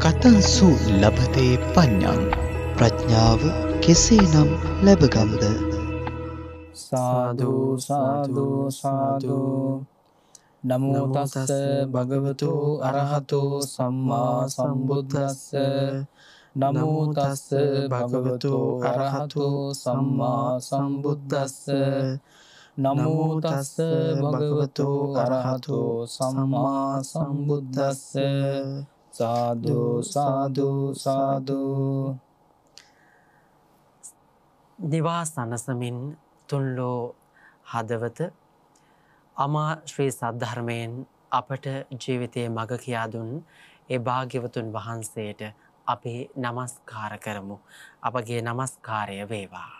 කතංසු ලබතේ පඤ්ඤං ප්‍රඥාව කෙසේනම් ලැබගම්ද? සාදු සාදු සාදු. නමෝ තස්ස භගවතු අරහතෝ සම්මා සම්බුද්දස්ස. නමෝ තස්ස භගවතු අරහතෝ සම්මා සම්බුද්දස්ස. නමෝ තස්ස භගවතු අරහතෝ සම්මා සම්බුද්දස්ස. සාදු සාදු සාදු. නිවාස සනසමින් තුන්ලෝ හදවත අමා ශ්‍රී සද්ධර්මයෙන් අපට ජීවිතයේ මඟ කියා දුන් ඒ භාග්‍යවතුන් වහන්සේට අපි නමස්කාර කරමු. අපගේ නමස්කාරය වේවා.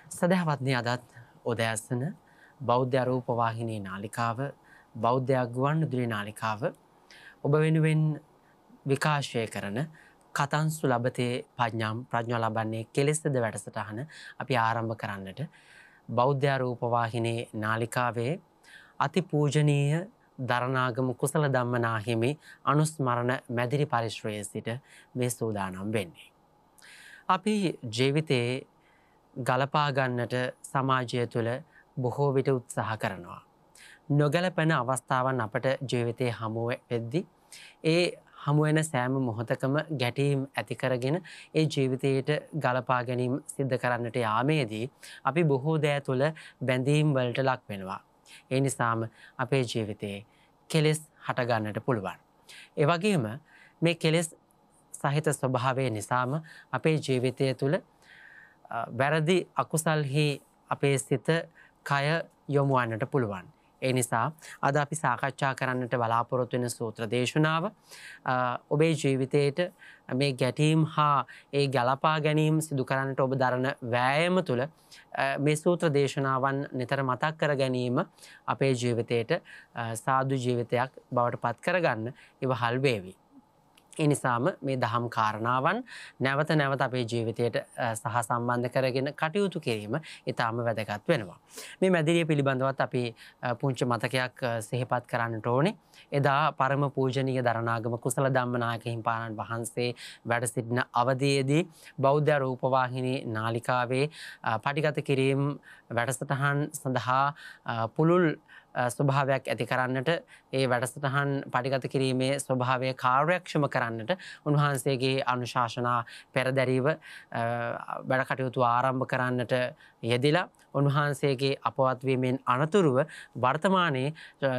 සදහවත්නි, අදත් උදෑසන බෞද්ධ රූප වාහිනී නාලිකාව, බෞද්ධ ගුවන්විදුලි නාලිකාව ඔබ වෙනුවෙන් විකාශය කරන කතංසු ලබතේ පඤ්ඤං ප්‍රඥා ලබන්නේ කෙලෙස්ද වැඩසටහන අපි ආරම්භ කරන්නට බෞද්ධ රූප වාහිනී නාලිකාවේ අති පූජනීය දරණාගම කුසල ධම්මනා හිමි අනුස්මරණ මැදිරි පරිශ්‍රයේ සිට මේ සූදානම් වෙන්නේ. අපි ජීවිතේ ගලපා ගන්නට සමාජය තුළ බොහෝ විට උත්සාහ කරනවා. නොගැලපෙන අවස්ථාවන් අපට ජීවිතේ හමු වෙද්දී ඒ හමුවෙන සෑම මොහොතකම ගැටීම් ඇති කරගෙන ඒ ජීවිතයට ගලපා ගැනීම සිද්ධ කරන්නට යාමේදී අපි බොහෝ දෑ තුළ බැඳීම් වලට ලක් වෙනවා. ඒ නිසාම අපේ ජීවිතයේ කෙලෙස් හටගන්නට පුළුවන්. ඒ වගේම මේ කෙලෙස් සහිත ස්වභාවය නිසාම අපේ ජීවිතය තුළ වැරදි අකුසල්හි අපේ සිත කය යොමු වන්නට පුළුවන්. ඒ නිසා අද අපි සාකච්ඡා කරන්නට බලාපොරොත්තු වෙන සූත්‍ර දේශනාව ඔබේ ජීවිතයට මේ ගැටීම් හා ඒ ගලපා ගැනීම සිදු කරන්නට ඔබ දරන වෑයම තුළ මේ සූත්‍ර දේශනාවන් නිතර මතක් කර ගැනීම අපේ ජීවිතයට සාදු ජීවිතයක් බවට පත් කරගන්න ඉවහල් වේවි. ඒ නිසාම මේ දහම් කාරණාවන් නැවත නැවත අපේ ජීවිතයට සහ සම්බන්ධ කරගෙන කටයුතු කිරීම ඉතාම වැදගත් වෙනවා. මේ මැදිරිය පිළිබඳවත් අපි පුංචි මතකයක් සිහිපත් කරන්නට ඕනේ. එදා පරම පූජනීය දරණාගම කුසල ධම්මනායක හිමිපාණන් වහන්සේ වැඩ සිටින අවධියේදී බෞද්ධ රූපවාහිනී නාලිකාවේ පටිගත කිරීම වැඩසටහන් සඳහා පුළුල් ස්වභාවයක් ඇති කරන්නට, ඒ වැඩසටහන් පටිගත කිරීමේ ස්වභාවය කාර්යක්ෂම කරන්නට උන්වහන්සේගේ අනුශාසනා පෙරදැරීව වැඩ කටයුතු ආරම්භ කරන්නට යෙදිලා උන්වහන්සේගේ අපවත් වීමෙන් අනතුරුව වර්තමානයේ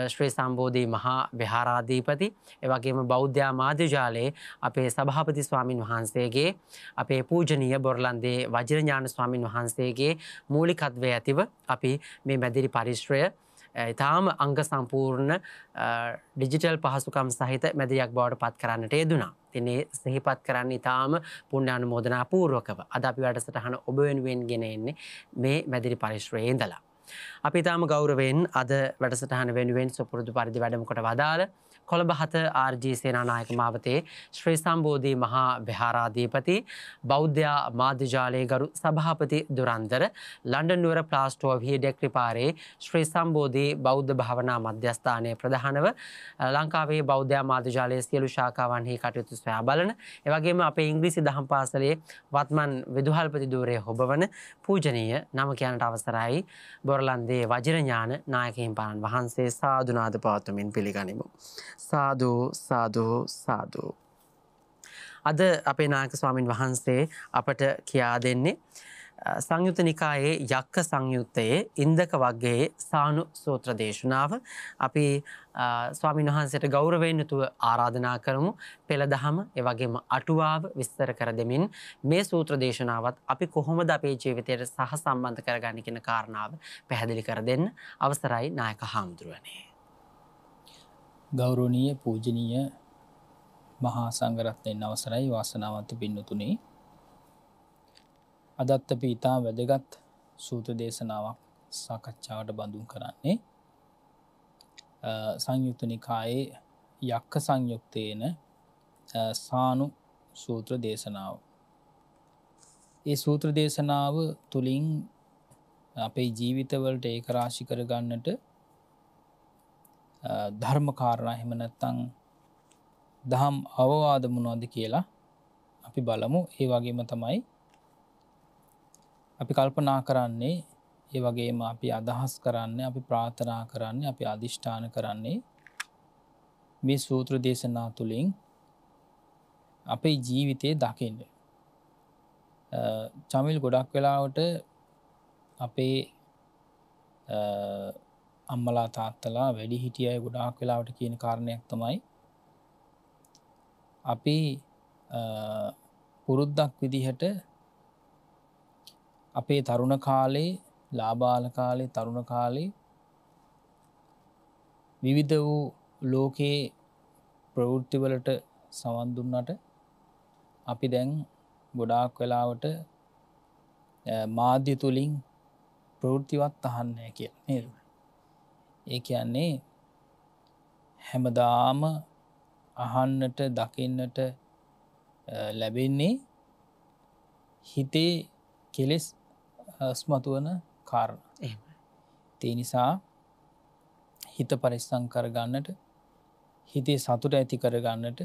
ශ්‍රී සම්බෝධි මහා විහාරාධිපති එවැගේම බෞද්ධ මාධ්‍යජාලයේ අපේ සභාපති ස්වාමින් වහන්සේගේ, අපේ පූජනීය බොරලන්දේ වජිරඥාන ස්වාමින් වහන්සේගේ මූලිකත්වයේ ඇතිව අපි මේ මැදිරි පරිශ්‍රය ඉතාම අංග සම්පූර්ණ ඩිජිටල් පහසුකම් සහිත මැදිරියක් බවට පත් කරන්නට යෙදුණා. ඉතින් ඒ සිහිපත් කරන්න ඉතාම පුණ්‍යානුමෝදනා පූර්වකව අද අපි වැඩසටහන ඔබ වෙනුවෙන් ගෙන එන්නේ මේ මැදිරි පරිශ්‍රයේ ඉඳලා. අපි ඉතාම ගෞරවයෙන් අද වැඩසටහන වෙනුවෙන් සුපුරුදු පරිදි වැඩම කොට වදාළ කොළඹ 7 RG සේනානායක මාවතේ ශ්‍රී සම්බෝධි මහා විහාරාධිපති බෞද්ධ මාධ්‍යජාලයේ ගරු සභාපති දුරන්දර ලන්ඩන් නුවර ප්ලාස්ටෝව හිඩෙක්රිපාරේ ශ්‍රී සම්බෝධි බෞද්ධ භාවනා මධ්‍යස්ථානයේ ප්‍රධානව ලංකාවේ බෞද්ධ මාධ්‍යජාලයේ සියලු ශාඛාවන්හි කටයුතු සොයා බලන, එවැගේම අපේ ඉංග්‍රීසි දහම් පාසලේ වත්මන් විදුහල්පති ධූරයේ හොබවන පූජනීය නම කියන්නට අවසරයි බොරලන්දේ වජිරඥාන නායක හිමිපාණන් වහන්සේ සාදුනාද පවත්වමින් පිළිගනිමු. සාදු සාදු සාදු. අද අපේ නායක ස්වාමින් වහන්සේ අපට කියා දෙන්නේ සංයුත්ත නිකායේ යක්ඛ සංයුත්තයේ ඉන්දක වග්ගයේ සානු සූත්‍ර දේශනාව. අපි ස්වාමීන් වහන්සේට ගෞරවයෙන් යුතුව ආරාධනා කරමු පෙළ දහම එවැගේම අටුවාව විස්තර කර දෙමින් මේ සූත්‍ර දේශනාවත් අපි කොහොමද අපේ ජීවිතයට සහ සම්බන්ධ කරගන්නේ කියන කාරණාව පැහැදිලි කර දෙන්න අවසරයි නායක හාමුදුරුවනේ. ගෞරවනීය පූජනීය මහා සංඝරත්නයන් අවසරයි වාසනාවන්ත පින්වතුනි. අදත් අපි ඉතා වැදගත් සූත්‍ර දේශනාවක් සාකච්ඡාවට බඳුන් කරන්නේ සංයුත්ත නිකායේ යක්ඛ සංයුත්තේන සානු සූත්‍ර දේශනාව. ඒ සූත්‍ර දේශනාව තුළින් අපේ ජීවිතවලට ඒක රාශි කරගන්නට ධර්ම කාරණා එහෙම නැත්නම් දහම් අවවාද මොනවද කියලා අපි බලමු. ඒ වගේම තමයි අපි කල්පනා කරන්නේ, ඒ වගේම අපි අදහස් කරන්නේ, අපි ප්‍රාර්ථනා කරන්නේ, අපි අධිෂ්ඨාන කරන්නේ මේ සූත්‍ර දේශනා තුළින් අපේ ජීවිතයේ දකින්න. චමිල් ගොඩක් වෙලාවට අපේ අම්මලා තාත්තලා වැඩි හිටිය අය ගොඩාක් වෙලාවට කියන කාරණයක් තමයි අපි පුරුද්දක් විදිහට අපේ තරුණ කාලේ, ලාබාල කාලේ, තරුණ කාලේ විවිධ වූ ලෝකයේ ප්‍රවෘත්තිවලට සවන් දුන්නට අපි දැන් ගොඩාක් වෙලාවට මාධ්‍ය තුලින් ප්‍රවෘත්තිවත් අහන්නේ කියලා නේද? ඒ කියන්නේ හැමදාම අහන්නට, දකින්නට ලැබෙන්නේ හිතේ කෙලෙස් ස්මතුවන කාරණා. ඒ නිසා හිත පරිස්සම් කරගන්නට, හිතේ සතුට ඇති කරගන්නට,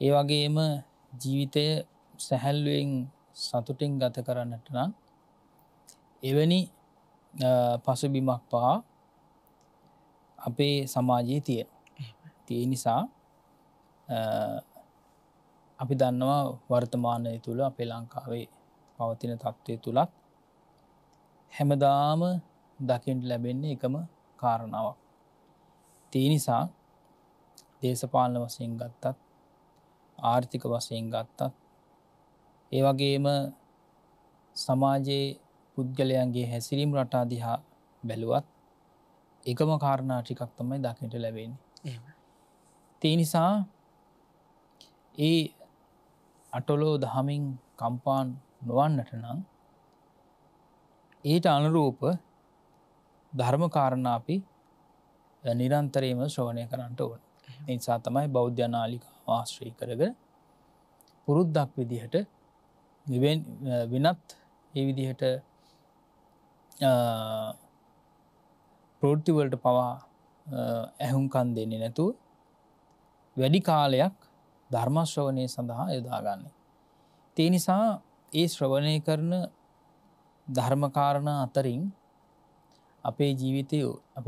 ඒ වගේම ජීවිතය සැහැල්ලුවෙන් සතුටින් ගත කරන්නට නම් එවැනි පසුබිමක් පවා අපේ සමාජයේ තියෙන. ඒ නිසා අපි දන්නවා වර්තමානය තුළ අපේ ලංකාවේ පවතින තත්ත්වය තුළත් හැමදාම දකින්න ලැබෙන්නේ එකම කාරණාවක්. ඒ නිසා දේශපාලන වශයෙන් ගත්තත්, ආර්ථික වශයෙන් ගත්තත්, ඒ වගේම සමාජයේ පුද්ගලයන්ගේ හැසිරීම් රටා දිහා බැලුවත් එකම කාරණා ටිකක් තමයි දකින්නට ලැබෙන්නේ. ඒ නිසා ඒ අටලෝ දහමින් කම්පා නොවන්නට නම් ඊට අනුරූප ධර්ම කාරණා අපි නිරන්තරයෙන්ම ශ්‍රවණය කරන්නට ඕන. ඒ නිසා තමයි බෞද්ධ නාලිකාව ආශ්‍රය කරගෙන පුරුද්දක් විදිහට වෙනත් ඒ විදිහට ප්‍රවෘත්ති වලට පවා ඇහුම්කන් දෙන්නේ නැතුව වැඩි කාලයක් ධර්ම ශ්‍රවණය සඳහා යොදා ගන්න. ඒ නිසා ඒ ශ්‍රවණය කරන ධර්ම කාරණා අතරින් අපේ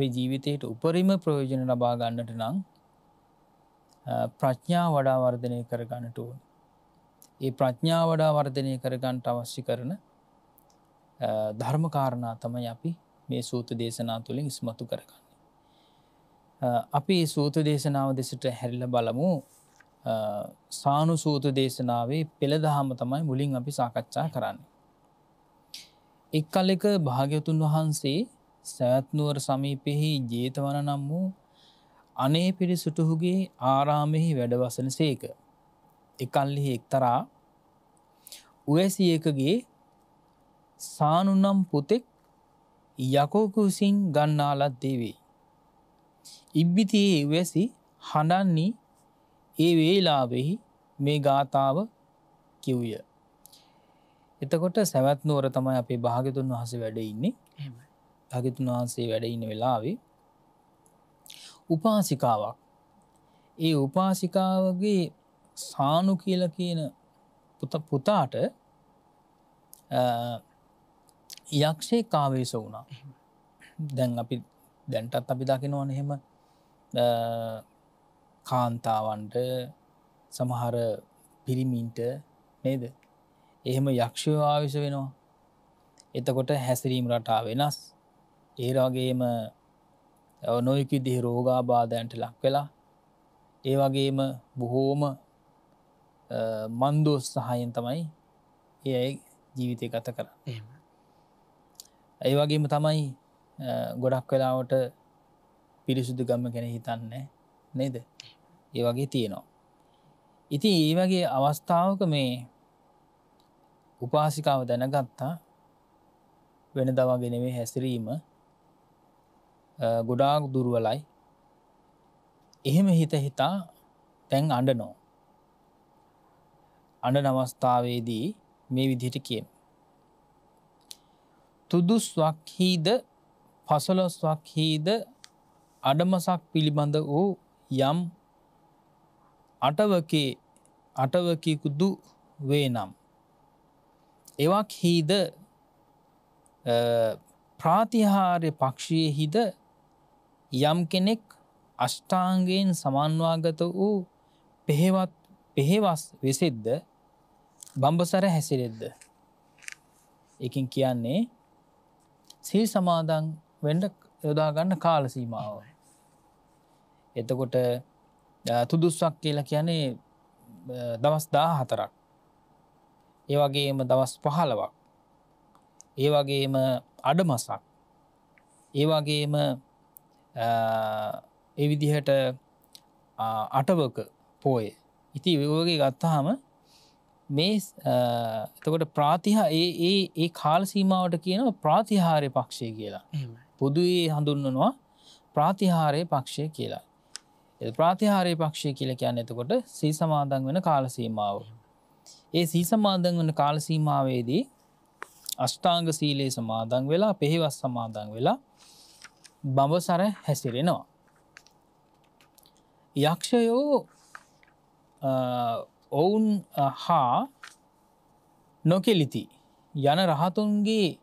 ජීවිතයට උපරිම ප්‍රයෝජන ලබා ගන්නට නම් ප්‍රඥාව වඩා වර්ධනය කර ගන්නට ඕන. ඒ ප්‍රඥාව වඩා වර්ධනය කර ගන්නට අවශ්‍ය කරන ධර්ම කාරණා තමයි අපි මේ සූත්‍ර දේශනා තුළින් ඉස්මතු කරගන්නේ. අපි මේ සූත්‍ර දේශනාව දෙසට හැරිලා බලමු. සානුසූත දේශනාවේ පෙළ දහම තමයි මුලින් අපි සාකච්ඡා කරන්නේ. එක් කලෙක භාග්‍යවතුන් වහන්සේ සවැත් නුවර සමීපෙහි ජේතවන නම් වූ අනේ පිරිසුටුහුගේ ආරාමෙහි වැඩවසන සේක. එකල්හි එක්තරා උවැසියකගේ සානු නම් පුතෙක් යකෝකුසින් ගන්නාලත් දෙවේ. ඉබ්බිතියේ උවැසි හඬන්නේ ඒ වේලාවෙහි මේ ගාථාව කිව්ය. එතකොට සවැත් නුවර තමයි අපේ භාග්‍යවතුන් වහන්සේ වැඩ ඉන්නේ. භාග්‍යවතුන් වහන්සේ වැඩ ඉන්න වෙලාවේ උපාසිකාවක්, ඒ උපාසිකාවගේ සානු කියලා කියන පුතාට යක්ෂයෙක් ආවේශ වුණා. දැන් අපි දැන්ටත් අපි දකිනවනේ එහෙම කාන්තාවන්ට, සමහර පිරිමින්ට නේද? එහෙම යක්ෂයෝ ආවේශ වෙනවා. එතකොට හැසිරීම රටා වෙනස්. ඒ වගේම නොයෙක් විදිහේ රෝගාබාධයන්ට ලක් වෙලා, ඒ වගේම බොහෝම මන්දෝත්සාහයෙන් තමයි ඒ අය ජීවිතය ගත කරන්නේ. ඒ වගේම තමයි ගොඩක් වෙලාවට පිරිසුදුකම ගැන හිතන්නේ නේද? ඒ වගේ තියෙනවා. ඉතින් ඒ වගේ අවස්ථාවක මේ උපාසිකාව දැනගත්තා වෙනදා වගේ නෙමෙයි හැසිරීම ගොඩාක් දුර්වලයි. එහෙම හිතා දැන් අඬනවා. අඬන අවස්ථාවේදී මේ විදිහට කියන තුදුස්වක්හීද පසළොස්වක්හීද අඩමසක් පිළිබඳ වූ යම් අටවකිකුදු වේ නම් එවක් හිද ප්‍රාතිහාර්ය පක්ෂයෙහිද යම් කෙනෙක් අෂ්ටාංගයෙන් සමන්වාගත වූ පෙහෙවස් වෙසෙද්ද බඹසර හැසිරෙද්ද. එකින් කියන්නේ සිල් සමාදන් වෙන්න යොදාගන්න කාල සීමාව. එතකොට තුදුස්සක් කියලා කියන්නේ දවස් 14ක්. ඒ වගේම දවස් 15ක්. ඒ වගේම අඩමසක්. ඒ වගේම ඒ විදිහට අටවක පෝය. ඉතින් ඒ වගේ ගත්තාම මේ එතකොට ඒ කාල සීමාවට කියනවා ප්‍රාතිහාර්ය පක්ෂය කියලා. පොදුවේ හඳුන්වනවා ප්‍රාතිහාර්ය පක්ෂය කියලා. ඒ ප්‍රාතිහාර්ය පක්ෂය කියලා කියන්නේ එතකොට සී සමාදන් වෙන කාල සීමාව. ඒ සී සමාදන් වෙන කාල සීමාවේදී අෂ්ටාංග සීලේ සමාදන් වෙලා පෙහෙවස් සමාදන් වෙලා බඹසර හැසිරෙනවා. යක්ෂයෝ ඔවුන් හා නොකෙලිති යන රහතුන්ගේ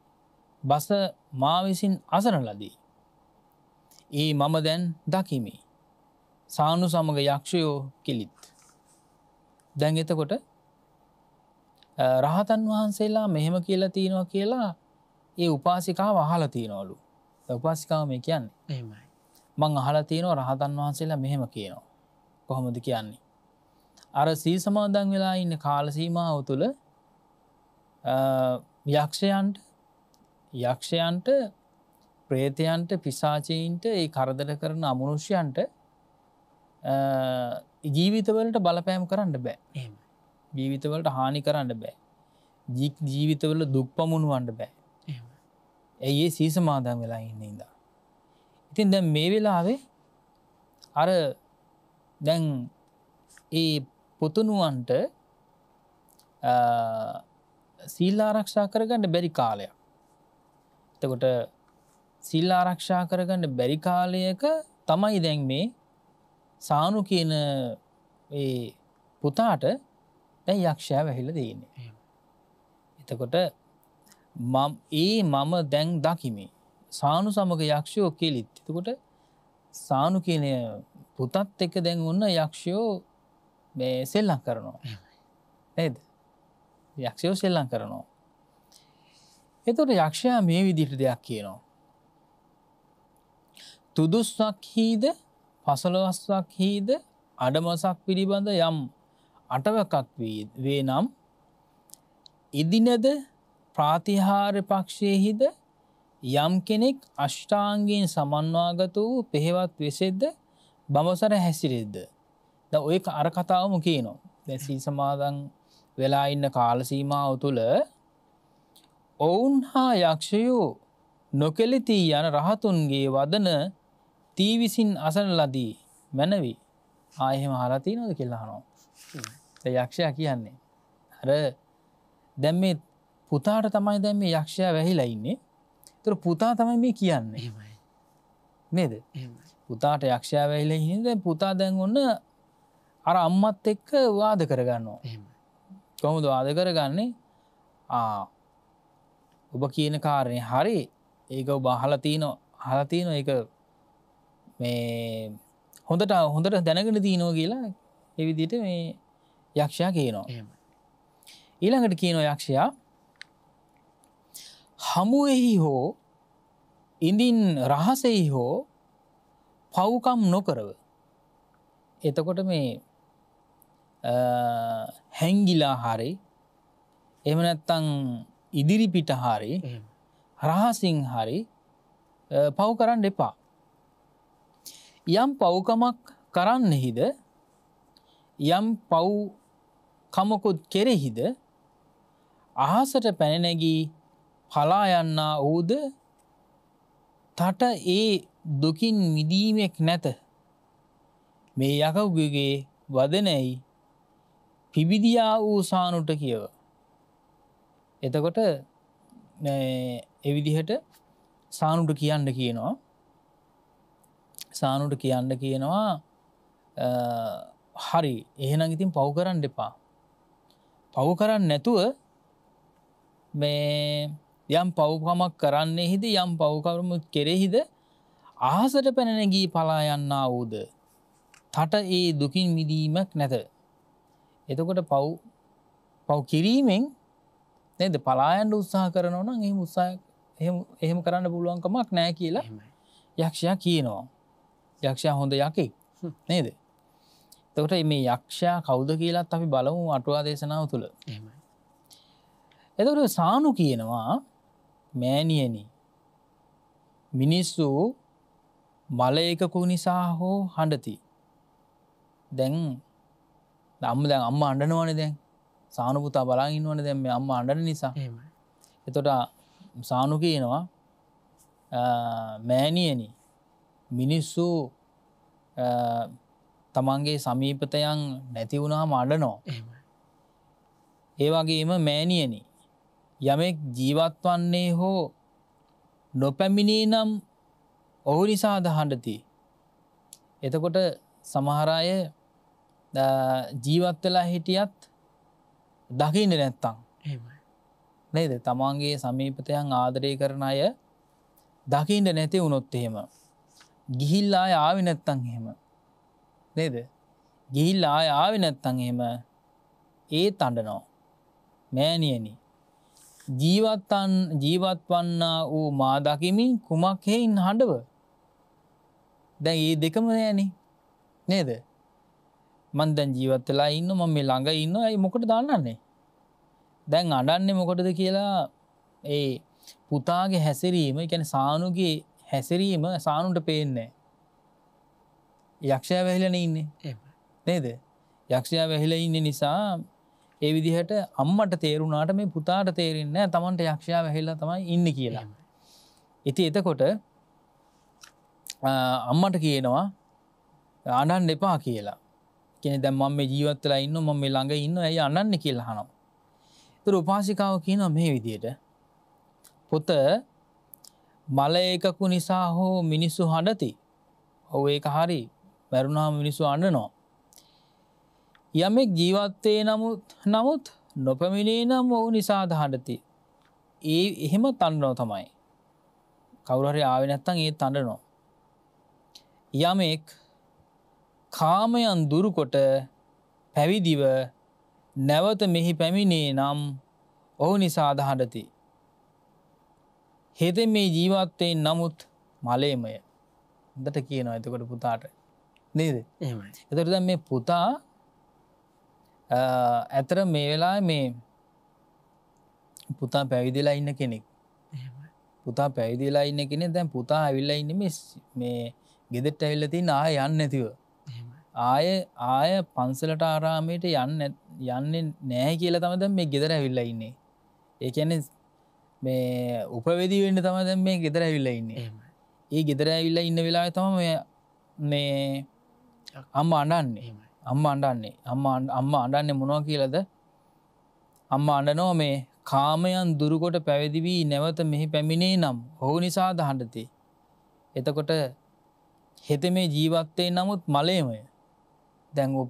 බස මා විසින් අසන ලදී. ඒ මම දැන් දකිමි. සානු සමග යක්ෂයෝ කෙලිත්. දැන් එතකොට රහතන් වහන්සේලා මෙහෙම කියලා තියෙනවා කියලා ඒ උපාසිකාව අහලා තියෙනවලු. උපාසිකාව මේ කියන්නේ. මං අහලා තියෙනවා රහතන් වහන්සේලා මෙහෙම කියනවා. කොහොමද කියන්නේ? අර සී සමාදන් වෙලා ඉන්න කාල සීමාව තුළ යක්ෂයන්ට ප්‍රේතයන්ට පිසාචීන්ට ඒ කරදර කරන අමනුෂ්‍යයන්ට ජීවිතවලට බලපෑම් කරන්න බෑ. ජීවිතවලට හානි කරන්න බෑ. ජීවිතවල දුක් පමුණුවන්න බෑ. ඇයි ඒ සී සමාදන් වෙලා ඉන්න ඉඳා. ඉතින් දැන් මේ වෙලාවේ අර දැන් ඒ පුතුණුවන්ට සීල ආරක්ෂා කරගන්න බැරි කාලයක්. එතකොට සීල ආරක්ෂා කරගන්න බැරි කාලයක තමයි දැන් මේ සානු කියන ඒ පුතාට දැන් යක්ෂයා වැහිලා තියෙන්නේ. එතකොට මම දැන් දකිමි. සානු සමග යක්ෂයෝ කෙලිත්. එතකොට සානු කියන පුතත් එක්ක දැන් ඔන්න යක්ෂයෝ මේ සෙල්ලම් කරනවා. නේද? යක්ෂයෝ සෙල්ලම් කරනවා. එතකොට යක්ෂයා මේ විදිහට දෙයක් කියනවා. තුදුස්සක් හීද පසළොස්වක් හීද අඩමසක් පිළිබඳ යම් අටවකක් වේ නම් ඉදිනද ප්‍රාතිහාර්ය පක්ෂයෙහිද යම් කෙනෙක් අෂ්ටාංගයෙන් සමන්වාගත වූ පෙහෙවත් වෙසෙද්ද බඹසර හැසිරෙද්ද. දැන් ඔය අර කතාවම කියනවා. දැන් සීල් සමාදන් වෙලා ඉන්න කාල සීමාව තුළ ඔවුන් හා යක්ෂයෝ නොකෙලිති යන රහතුන්ගේ වදන තී විසින් අසන ලදී මැනවි. එහෙම අහලා තියෙනවද කියලා අහනවා. යක්ෂයා කියන්නේ අර දැන් මේ පුතාට තමයි දැන් මේ යක්ෂයා වැහිලා ඉන්නේ. ඒතර පුතා තමයි මේ කියන්නේ. නේද? පුතාට යක්ෂයා වැහිලා ඉන්නේ. දැන් පුතා දැන් ඔන්න අර අම්මත් එක්ක වාද කරගන්නවා. කොහොමද වාද කරගන්නේ? ඔබ කියන කාරණේ හරි. ඒක ඔබ අහලා තියෙනවා. ඒක මේ හොඳට දැනගෙන තියෙනවා කියලා ඒ විදිහට මේ යක්ෂයා කියනවා. ඊළඟට කියනවා යක්ෂයා හමුවෙහි හෝ ඉඳින් රහසෙහි හෝ පව්කම් නොකරව. එතකොට මේ හැංගිලා හරි එහෙම නැත්නම් ඉදිරි පිට හරි රහසින් හරි පව් කරන්න එපා. යම් පව්කමක් කරන්නෙහිද යම් පව්කමකුත් කෙරෙහිද අහසට පැන නැගී පලා යන්නා වූද තට ඒ දුකින් මිදීමක් නැත. මේ යකව්ගේ වදනයි පිබිදියා වූ සානුට කියව. එතකොට එවිදිහට සානුට කියන්න කියනවා. සානුට කියන්න කියනවා හරි එහෙනම් ඉතින් පව් කරන්න එපා. පව් කරන්නේ නැතුව මේ යම් පව්කමක් කරන්නේ හිද යම් පව්කම කෙරෙහිද අහසට පැන නැගී පලා යන්නා වූද තට ඒ දුකින් මිදීමක් නැත. එතකොට පව් කිරීමෙන් නේද පලා යන්න උත්සාහ කරනවා නම් එහෙම උත්සාහ එහෙම කරන්න පුළුවන්කමක් නැහැ කියලා යක්ෂයා කියනවා. යක්ෂයා හොඳ යකෙක් නේද? එතකොට මේ යක්ෂයා කවුද කියලාත් අපි බලමු අටුවා දේශනාව තුළ. එතකොට සානු කියනවා මෑණියනි මිනිස්සු මලයකකු නිසා හෝ හඬති. දැන් අම්මා අඬනවනේ දැන්. සානු පුතා බලන් ඉන්නවනේ දැන් මේ අම්මා අඬන නිසා. එතකොට සානු කියනවා මෑණියනි මිනිස්සු තමන්ගේ සමීපතයන් නැති වුණාම අඬනවා. ඒ වගේම මෑණියනි යමෙක් ජීවත් වන්නේ හෝ නොපැමිණී නම් ඔහු නිසා හඬති. එතකොට සමහර අය ජීවත් වෙලා හිටියත් දකින්නේ නැත්තම් නේද? තමන්ගේ සමීපතයන් ආදරය කරන අය දකින්න නැති වුණොත් එහෙම ගිහිල්ලා ආය ආවේ නැත්තම් එහෙම නේද? ගිහිල්ලා ආය ආවේ නැත්තම් එහෙම ඒත් අඬනවා. මෑණියනි ජීවත් වන්නා වූ මා දකිමින් කුමක් හේයින් හඬව. දැන් මේ දෙකම නෑනේ නේද? මං දැන් ජීවත් වෙලා ඉන්නවා මම මේ ළඟ ඉන්නවා. අය මොකටද අඬන්නේ? දැන් අඬන්නේ මොකටද කියලා ඒ පුතාගේ හැසිරීම, ඒ කියන්නේ සානුගේ හැසිරීම සානුන්ට පේන්නේ නැහැ. යක්ෂයා වැහිලානේ ඉන්නේ. නේද? යක්ෂයා වැහිලා ඉන්න නිසා ඒ විදිහට අම්මට තේරුණාට මේ පුතාට තේරෙන්නේ නැහැ Tamanට යක්ෂයා වැහිලා තමයි ඉන්නේ කියලා. ඉතින් එතකොට අම්මට කියනවා අඬන්න එපා කියලා. කියන්නේ දැන් මම මේ ජීවත් වෙලා ඉන්නවා මම මේ ළඟ ඉන්නවා ඇයි අඬන්නේ කියලා අහනවා. ඒතර උපාසිකාව කියනවා මේ විදිහට පුත මල ඒකකු නිසා හෝ මිනිස්සු හඬති. ඔව් ඒක හරි. මරුණාම මිනිස්සු අඬනවා. යමෙක් ජීවත්තේ නමුත් නොපැමිණේ නම් ඔහු නිසා හඬති. එහෙම තණ්ඩනවා තමයි. කවුරු හරි ආවේ නැත්නම් ඒ තණ්ඩනවා. යමෙක් කාමයන් දුරුකොට පැවිදිව නැවත මෙහි පැමිණේ නම් ඔහු නිසා හඬති. හෙත මේ ජීවත්තේ නමුත් මලේමය. හොඳට කියනවා එතකොට පුතාට. නේද? එහෙමයි. එතකොට දැන් මේ පුතා ඇතර මේ වෙලාවේ මේ පුතා පැවිදිලා ඉන්න කෙනෙක්. පුතා පැවිදිලා ඉන්න කෙනෙක් දැන් පුතා ඇවිල්ලා ඉන්නේ මේ ගෙදරට ඇවිල්ලා තියෙන ආය යන්නේ නැතිව. ආය පන්සලට ආරාමයට යන්නේ නැහැ කියලා තමයි දැන් මේ ගෙදර ඇවිල්ලා ඉන්නේ. ඒ කියන්නේ මේ උපවේදී වෙන්න තමයි දැන් මේ ගෙදර ඇවිල්ලා ඉන්නේ. ඒ ගෙදර ඇවිල්ලා ඉන්න වෙලාවේ තමයි මේ අම්මා අඬන්නේ. අම්මා අඬන්නේ මොනවා කියලාද? අම්මා අඬනවා මේ කාමයන් දුරුකොට පැවිදි වී නැවත මෙහි පැමිණේ නම් ඔහු නිසා හඬති. එතකොට හෙත මේ ජීවත්තේ නමුත් මලේමය. දැන් ඔය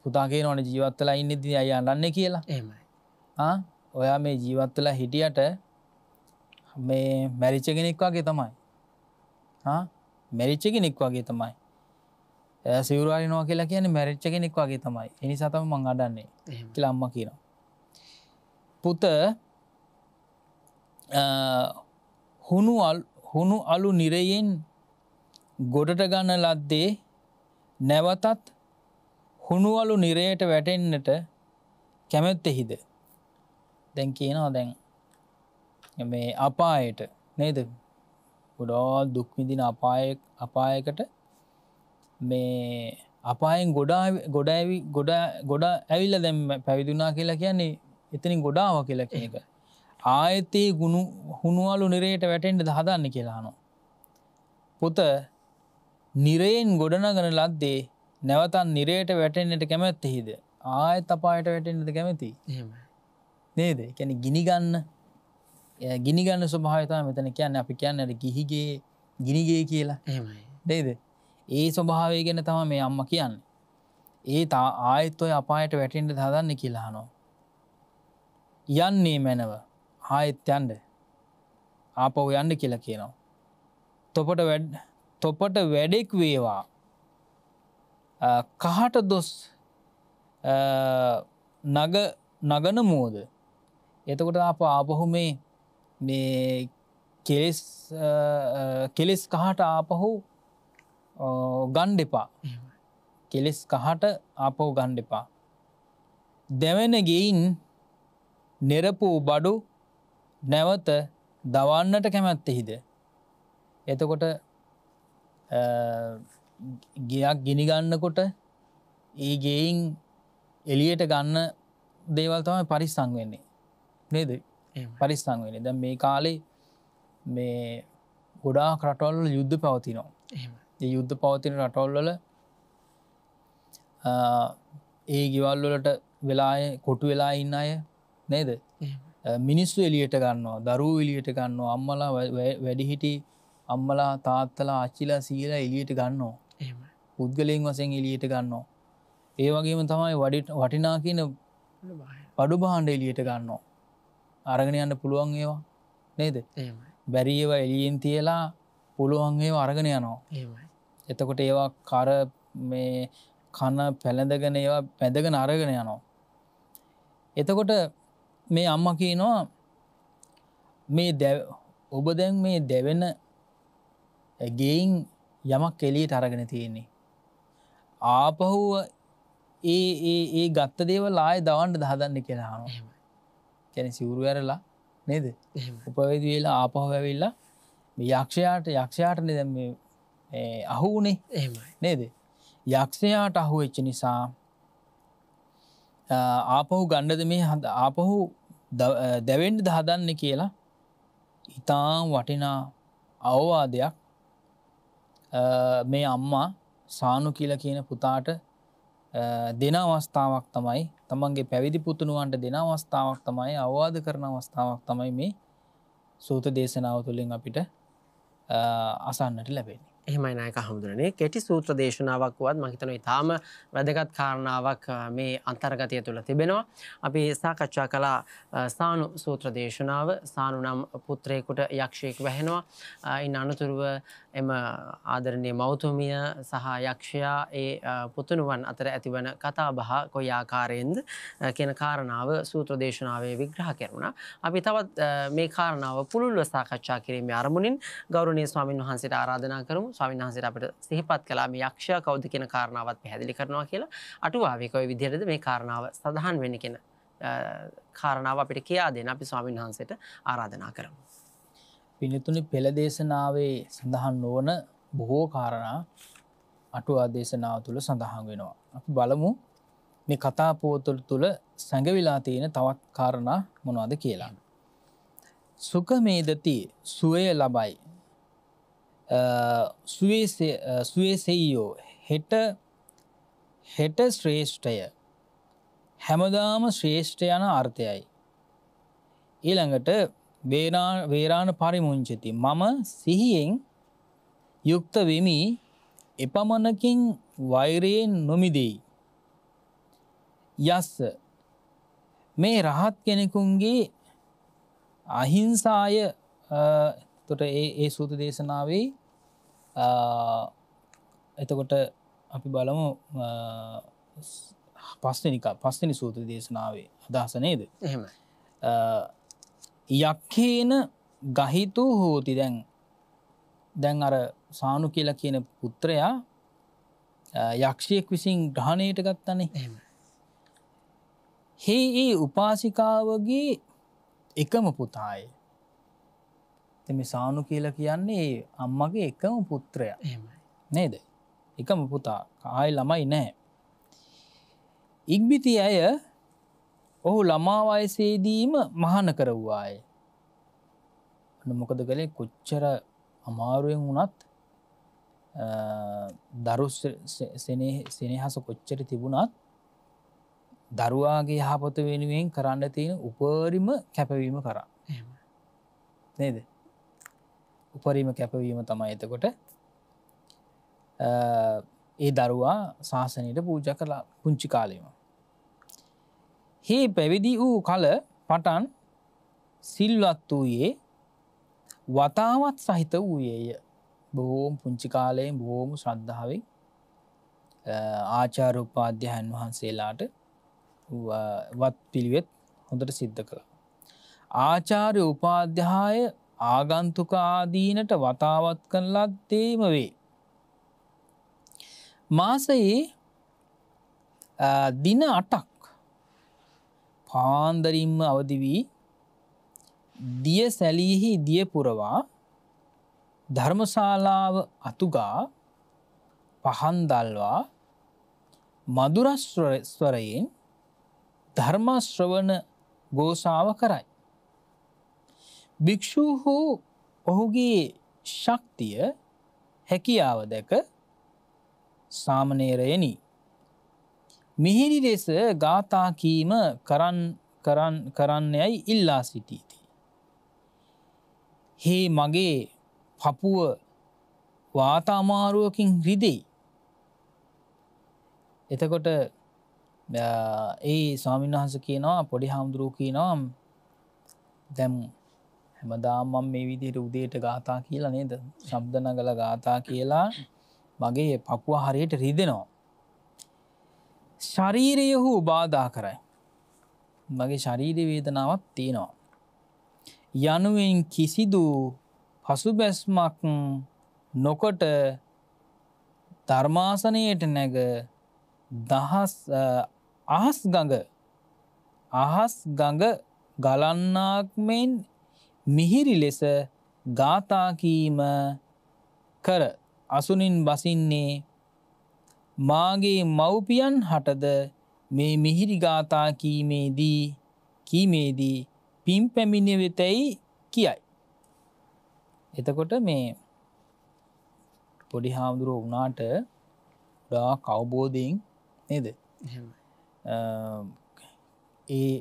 පුතා කියනවනේ ජීවත් වෙලා ඉන්නේදී අය අඬන්නේ කියලා. එහෙමයි. ඔයා මේ ජීවත් වෙලා හිටියට මේ මැරිච්ච කෙනෙක් වගේ තමයි. මැරිච්ච කෙනෙක් වගේ තමයි. සිවුරු අරිනවා කියලා කියන්නේ මැරිච්ච කෙනෙක් වගේ තමයි. ඒ නිසා තමයි මං අඬන්නේ කියලා අම්මා කියනවා. පුත හුණු අලු නිරයෙන් ගොඩට ගන්න ලද්දේ නැවතත් හුණු අලු නිරයට වැටෙන්නට කැමැත්තෙහිද? දැන් කියනවා දැන් මේ අපායට නේද? ගොඩාක් දුක් විඳින අපායකට මේ අපායෙන් ගොඩ ඇවිල්ලා දැන් පැවිදුණා කියලා කියන්නේ එතනින් ගොඩාව කියලා කියන එක. ආයතේ හුණුවලු නිරයට වැටෙන්නද හදන්නේ කියලා අහනවා. පුත නිරයෙන් ගොඩනගන ලද්දේ නැවතත් නිරයට වැටෙන්නට කැමැත්තෙහිද? ආයත අපායට වැටෙන්නද කැමැති? එහෙමයි. නේද? ඒ කියන්නේ ගිනි ගන්න ස්වභාවය තමයි මෙතන කියන්නේ. අපි කියන්නේ අර ගිහිගේ ගිනිගේ කියලා. එහෙමයි. නේද? ඒ ස්වභාවය ගැන තමයි මේ අම්මා කියන්නේ. ඒ ආයෙත් ඔය අපායට වැටෙන්න හදන්නේ කියලා අහනවා. යන්නේ මැනව ආයෙත් යන්න. ආපහු යන්න කියලා කියනවා. තොපට වැඩෙක් වේවා. කහට දොස් නගන මෝද. එතකොට ආපහු මේ කෙලෙස් කහට ආපහු ගණ්ඩෙපා. කෙලෙස් කහට ආපහු ගණ්ඩෙපා. දෙවන ගෙයින් නෙරපූ බඩු නැවත දවන්නට කැමැත්තෙහිද. එතකොට ගයක් ගිනිගන්නකොට ඒ ගෙයින් එලියට ගන්න දේවල් තමයි පරිස්සං වෙන්නේ නේද. පරිස්සං වෙන්නේ. දැන් මේ කාලේ මේ ගොඩාක් රටවල් යුද්ධ පවතිනවා. ඒ යුද්ධ පවතින රටවල් වල ඒ ගෙවල් වලට වෙලා කොටු වෙලා ඉන්න අය නේද. මිනිස්සු එලියට ගන්නවා, දරුවෝ එලියට ගන්නවා, අම්මලා වැඩිහිටි අම්මලා තාත්තලා ආච්චිලා සීලා එලියට ගන්නවා. පුද්ගලයන් වශයෙන් එලියට ගන්නවා. ඒ වගේම තමයි වටිනා කියන බඩු භාණ්ඩ එලියට ගන්නවා. අරගෙන යන්න පුළුවන් ඒවා නේද. බැරි ඒවා එළියෙන් තියලා පුළුවන් ඒවා අරගෙන යනවා. එතකොට ඒවා කර මේ කන පැලඳගෙන ඒවා පැදගෙන අරගෙන යනවා. එතකොට මේ අම්මා කියනවා මේ ඔබ දැන් මේ දෙවෙන ගෙයින් යමක් එළියට අරගෙන තියෙන්නේ. ආපහු ඒ ගත්ත දේවල් ආයෙ දවන්න හදන්නේ කියලා අහනවා. කියන්නේ සිවුරු ඇරලා නේද? උපවේදී වෙලා ආපහු ඇවිල්ලා මේ යක්ෂයාටනේ දැන් මේ අහුුනේ. එහෙමයි. නේද? යක්ෂයාට අහු වෙච්ච නිසා ආපහු ගන්නද මේ ආපහු දැවෙන්න හදන්නේ කියලා ඊටාම් වටිනා අවවාදයක් මේ අම්මා සානු කියලා කියන පුතාට දෙන අවස්ථාවක් තමයි, තමන්ගේ පැවිදි පුතුණුවන්ට දෙන අවස්ථාවක් තමයි, අවවාද කරන අවස්ථාවක් තමයි මේ සූත දේශනාව තුළින් අපිට අසන්නට ලැබෙන්නේ. එහෙමයි නායක හමුදුරනේ. කෙටි සූත්‍ර දේශනාවක් වුවත් මම හිතනවා ඊටාම වැදගත් කාරණාවක් මේ අන්තර්ගතය තුළ තිබෙනවා. අපි සාකච්ඡා කළා සානු සූත්‍ර දේශනාව. සානු නම් පුත්‍රයෙකුට යක්ෂයෙක් වැහෙනවා. ඉන් අනතුරුව එම ආදරණීය මෞතුමිය සහ යක්ෂයා ඒ පුතුණුවන් අතර ඇතිවන කතාබහ කොයි ආකාරයෙන්ද කියන කාරණාව සූත්‍ර දේශනාවේ විග්‍රහ කරනවා. අපි තවත් මේ කාරණාව පුළුල්ව සාකච්ඡා කිරීමේ අරමුණින් ගෞරවනීය ස්වාමින් වහන්සේට ආරාධනා කරමු. ස්වාමීන් වහන්සේට අපිට සිහිපත් කළා මේ යක්ෂයා කවුද කියන කාරණාවත් පැහැදිලි කරනවා කියලා. අටුවාවේ කොයි විදිහටද මේ කාරණාව සඳහන් වෙන්නේ කියන කාරණාව අපිට කියා දෙන්න අපි ස්වාමීන් වහන්සේට ආරාධනා කරමු. පින්තුනි, පෙළ දේශනාවේ සඳහන් නොවන බොහෝ කාරණා අටුවා දේශනාව තුළ සඳහන් වෙනවා. අපි බලමු මේ කතා පොතල් තුළ සැඟවිලා තියෙන තවත් කාරණා මොනවද කියලා. සුඛමේදති සුවය ලබයි. සුවේසෙයෝ හෙට ශ්‍රේෂ්ඨය. හැමදාම ශ්‍රේෂ්ඨ යන අර්ථයයි. ඊළඟට වේරාණ පරිමුංචති. මම සිහියෙන් යුක්ත වෙමි, එපමණකින් වෛරයෙන් නොමිදෙයි. යස්ස මේ රහත් කෙනෙකුන්ගේ අහිංසාය. තොට ඒ සූත දේශනාවේ එතකොට අපි බලමු පස්වෙනි සූත දේශනාවේ අදහස නේද? එහෙම. යක්ඛේන ගහිතු හෝති. දැන් අර සානු කියලා කියන පුත්‍රයා යක්ෂයෙක් විසින් ග්‍රහණයට ගත්තනේ. එහෙම. ඒ උපාසිකාවගේ එකම පුතාය. මේ සානු කියලා කියන්නේ අම්මගේ එකම පුත්‍රයා. එහෙමයි. නේද? එකම පුතා. ආයි ළමයි නැහැ. ඉක්බිති අය ඔහු ළමා වයසේදීම මහාන කරවුවාය. මොකද කළේ? කොච්චර අමාරුවෙන් වුණත් දරු සෙනෙහස කොච්චර තිබුණත් දරුවාගේ යහපත වෙනුවෙන් කරන්න තියෙන උපරිම කැපවීම කරා. නේද? උපරිම කැපවීම තමයි එතකොට ඒ දරුවා ශාසනයට පූජා කළා පුංචි කාලෙම. හේ පැවිදි වූ කල පටන් සිල්වත් වූයේ වතාවත් සහිත වූයේය. බොහෝම පුංචි කාලයෙන් බොහෝම ශ්‍රද්ධාවෙන් ආචාර්ය උපාධ්‍යයන් වහන්සේලාට වත් පිළිවෙත් හොඳට සිද්ධ කළා. ආචාර්ය උපාධ්‍යාය ආගන්තුක ආදීනට වතාවත් කරන ලද්දේම වේ. මාසයේ දින 8ක් පාන්දරින්ම අවදි වී දිය සැලීහි දිය පුරවා ධර්මශාලාව අතුගා පහන් දල්වා මధుර ස්වරයෙන් ධර්ම ශ්‍රවණ ගෝසාව කරයි. භික්ෂූහු ඔහුගේ ශක්තිය හැකියාව දැක සාමණේරයනි මිහිරි ලෙස ගාථා කීම කරන්නයයි ඉල්ලා සිටීති. හේ මගේ පපුව වාත අමාරුවකින් රිදෙයි. එතකොට ඒ ස්වාමීන් වහන්සේ කියනවා පොඩි හාමුදුරුවෝ කියනවා දැන් හැමදාම මම මේ විදිහට උදේට ගාථා කියලා නේද ශබ්ද නගලා ගාථා කියලා මගේ පපුව හරියට රිදෙනවා. ශරීරය හු බාධා කරයි. මගේ ශරීර වේදනාවක් තියෙනවා. යනුවෙන් කිසිදු පසුබැස්මක් නොකොට ධර්මාසනයට නැග අහස් ගඟ ගලන්නාක් මෙන් මිහිරි ලෙස ගාථා කීම කර අසුනින් බසින්නේ මාගේ මව්පියන් හටද මේ මිහිරි ගාථා කීමේදී පින් පැමිණිය වෙතැයි කියයි. එතකොට මේ පොඩි හාමුදුරුවෝ වුණාට ගොඩාක් අවබෝධයෙන් නේද? ඒ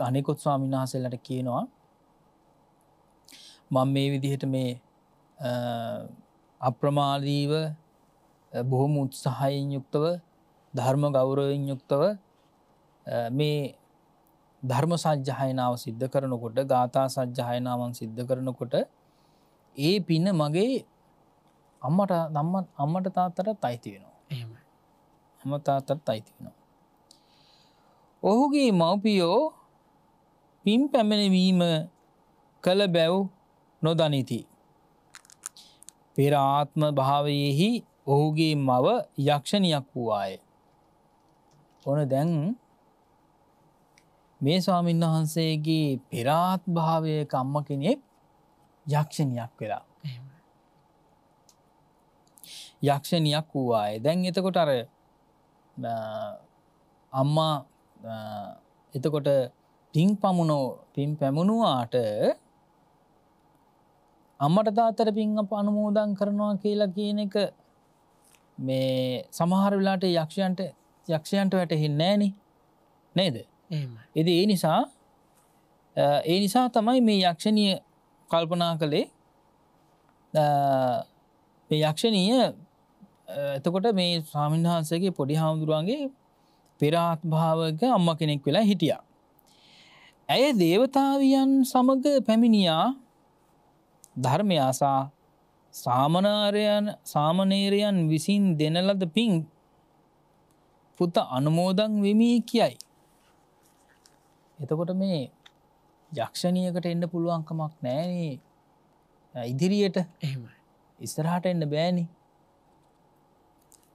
අනිකුත් ස්වාමීන් වහන්සේලාට කියනවා මම මේ විදිහට මේ අප්‍රමාදීව බොහොම උත්සාහයෙන් යුක්තව ධර්ම ගෞරවයෙන් යුක්තව මේ ධර්ම සජ්ජායනාව සිද්ධ කරනකොට ගාථා සජ්ජායනාවන් සිද්ධ කරනකොට ඒ පින මගේ අම්මට තාත්තටත් අයිති වෙනවා. එහෙමයි. අම්මා තාත්තටත් අයිති වෙනවා. ඔහුගේ මව්පියෝ පින් පැමිණවීම කළ බැව් නොදනිති. පෙර ආත්ම භාවයෙහි ඔහුගේ මව යක්ෂණියක් වූවාය. ඕන දැන් මේ ස්වාමීන් වහන්සේගේ පෙර ආත්ම භාවයක අම්ම කෙනෙක් යක්ෂණියක් වෙලා. යක්ෂණියක් වූවාය. දැන් එතකොට අර අම්මා එතකොට පින් පැමුණුවාට අම්මට තාත්තට පින් අනුමෝදන් කරනවා කියලා කියන එක මේ සමහර වෙලාවට යක්ෂයන්ට වැටහෙන්නේ නැහෙනි නේද? එහෙමයි. ඉතින් ඒ නිසා තමයි මේ යක්ෂණිය කල්පනා කළේ මේ යක්ෂණිය එතකොට මේ ස්වාමීන් වහන්සේගේ පොඩි හාමුදුරුවන්ගේ පෙර ආත්මභාවක අම්මා කෙනෙක් වෙලා හිටියා. ඇය දේවතාවියන් සමග පැමිණියා ධර්මය අසා සාමණේරයන් විසින් දෙන ලද පින් පුත අනුමෝදන් වෙමි කියයි. එතකොට මේ යක්ෂණියකට එන්න පුළුවන් කමක් නැහැනේ ඉදිරියට. එහෙමයි. ඉස්සරහට එන්න බෑනේ.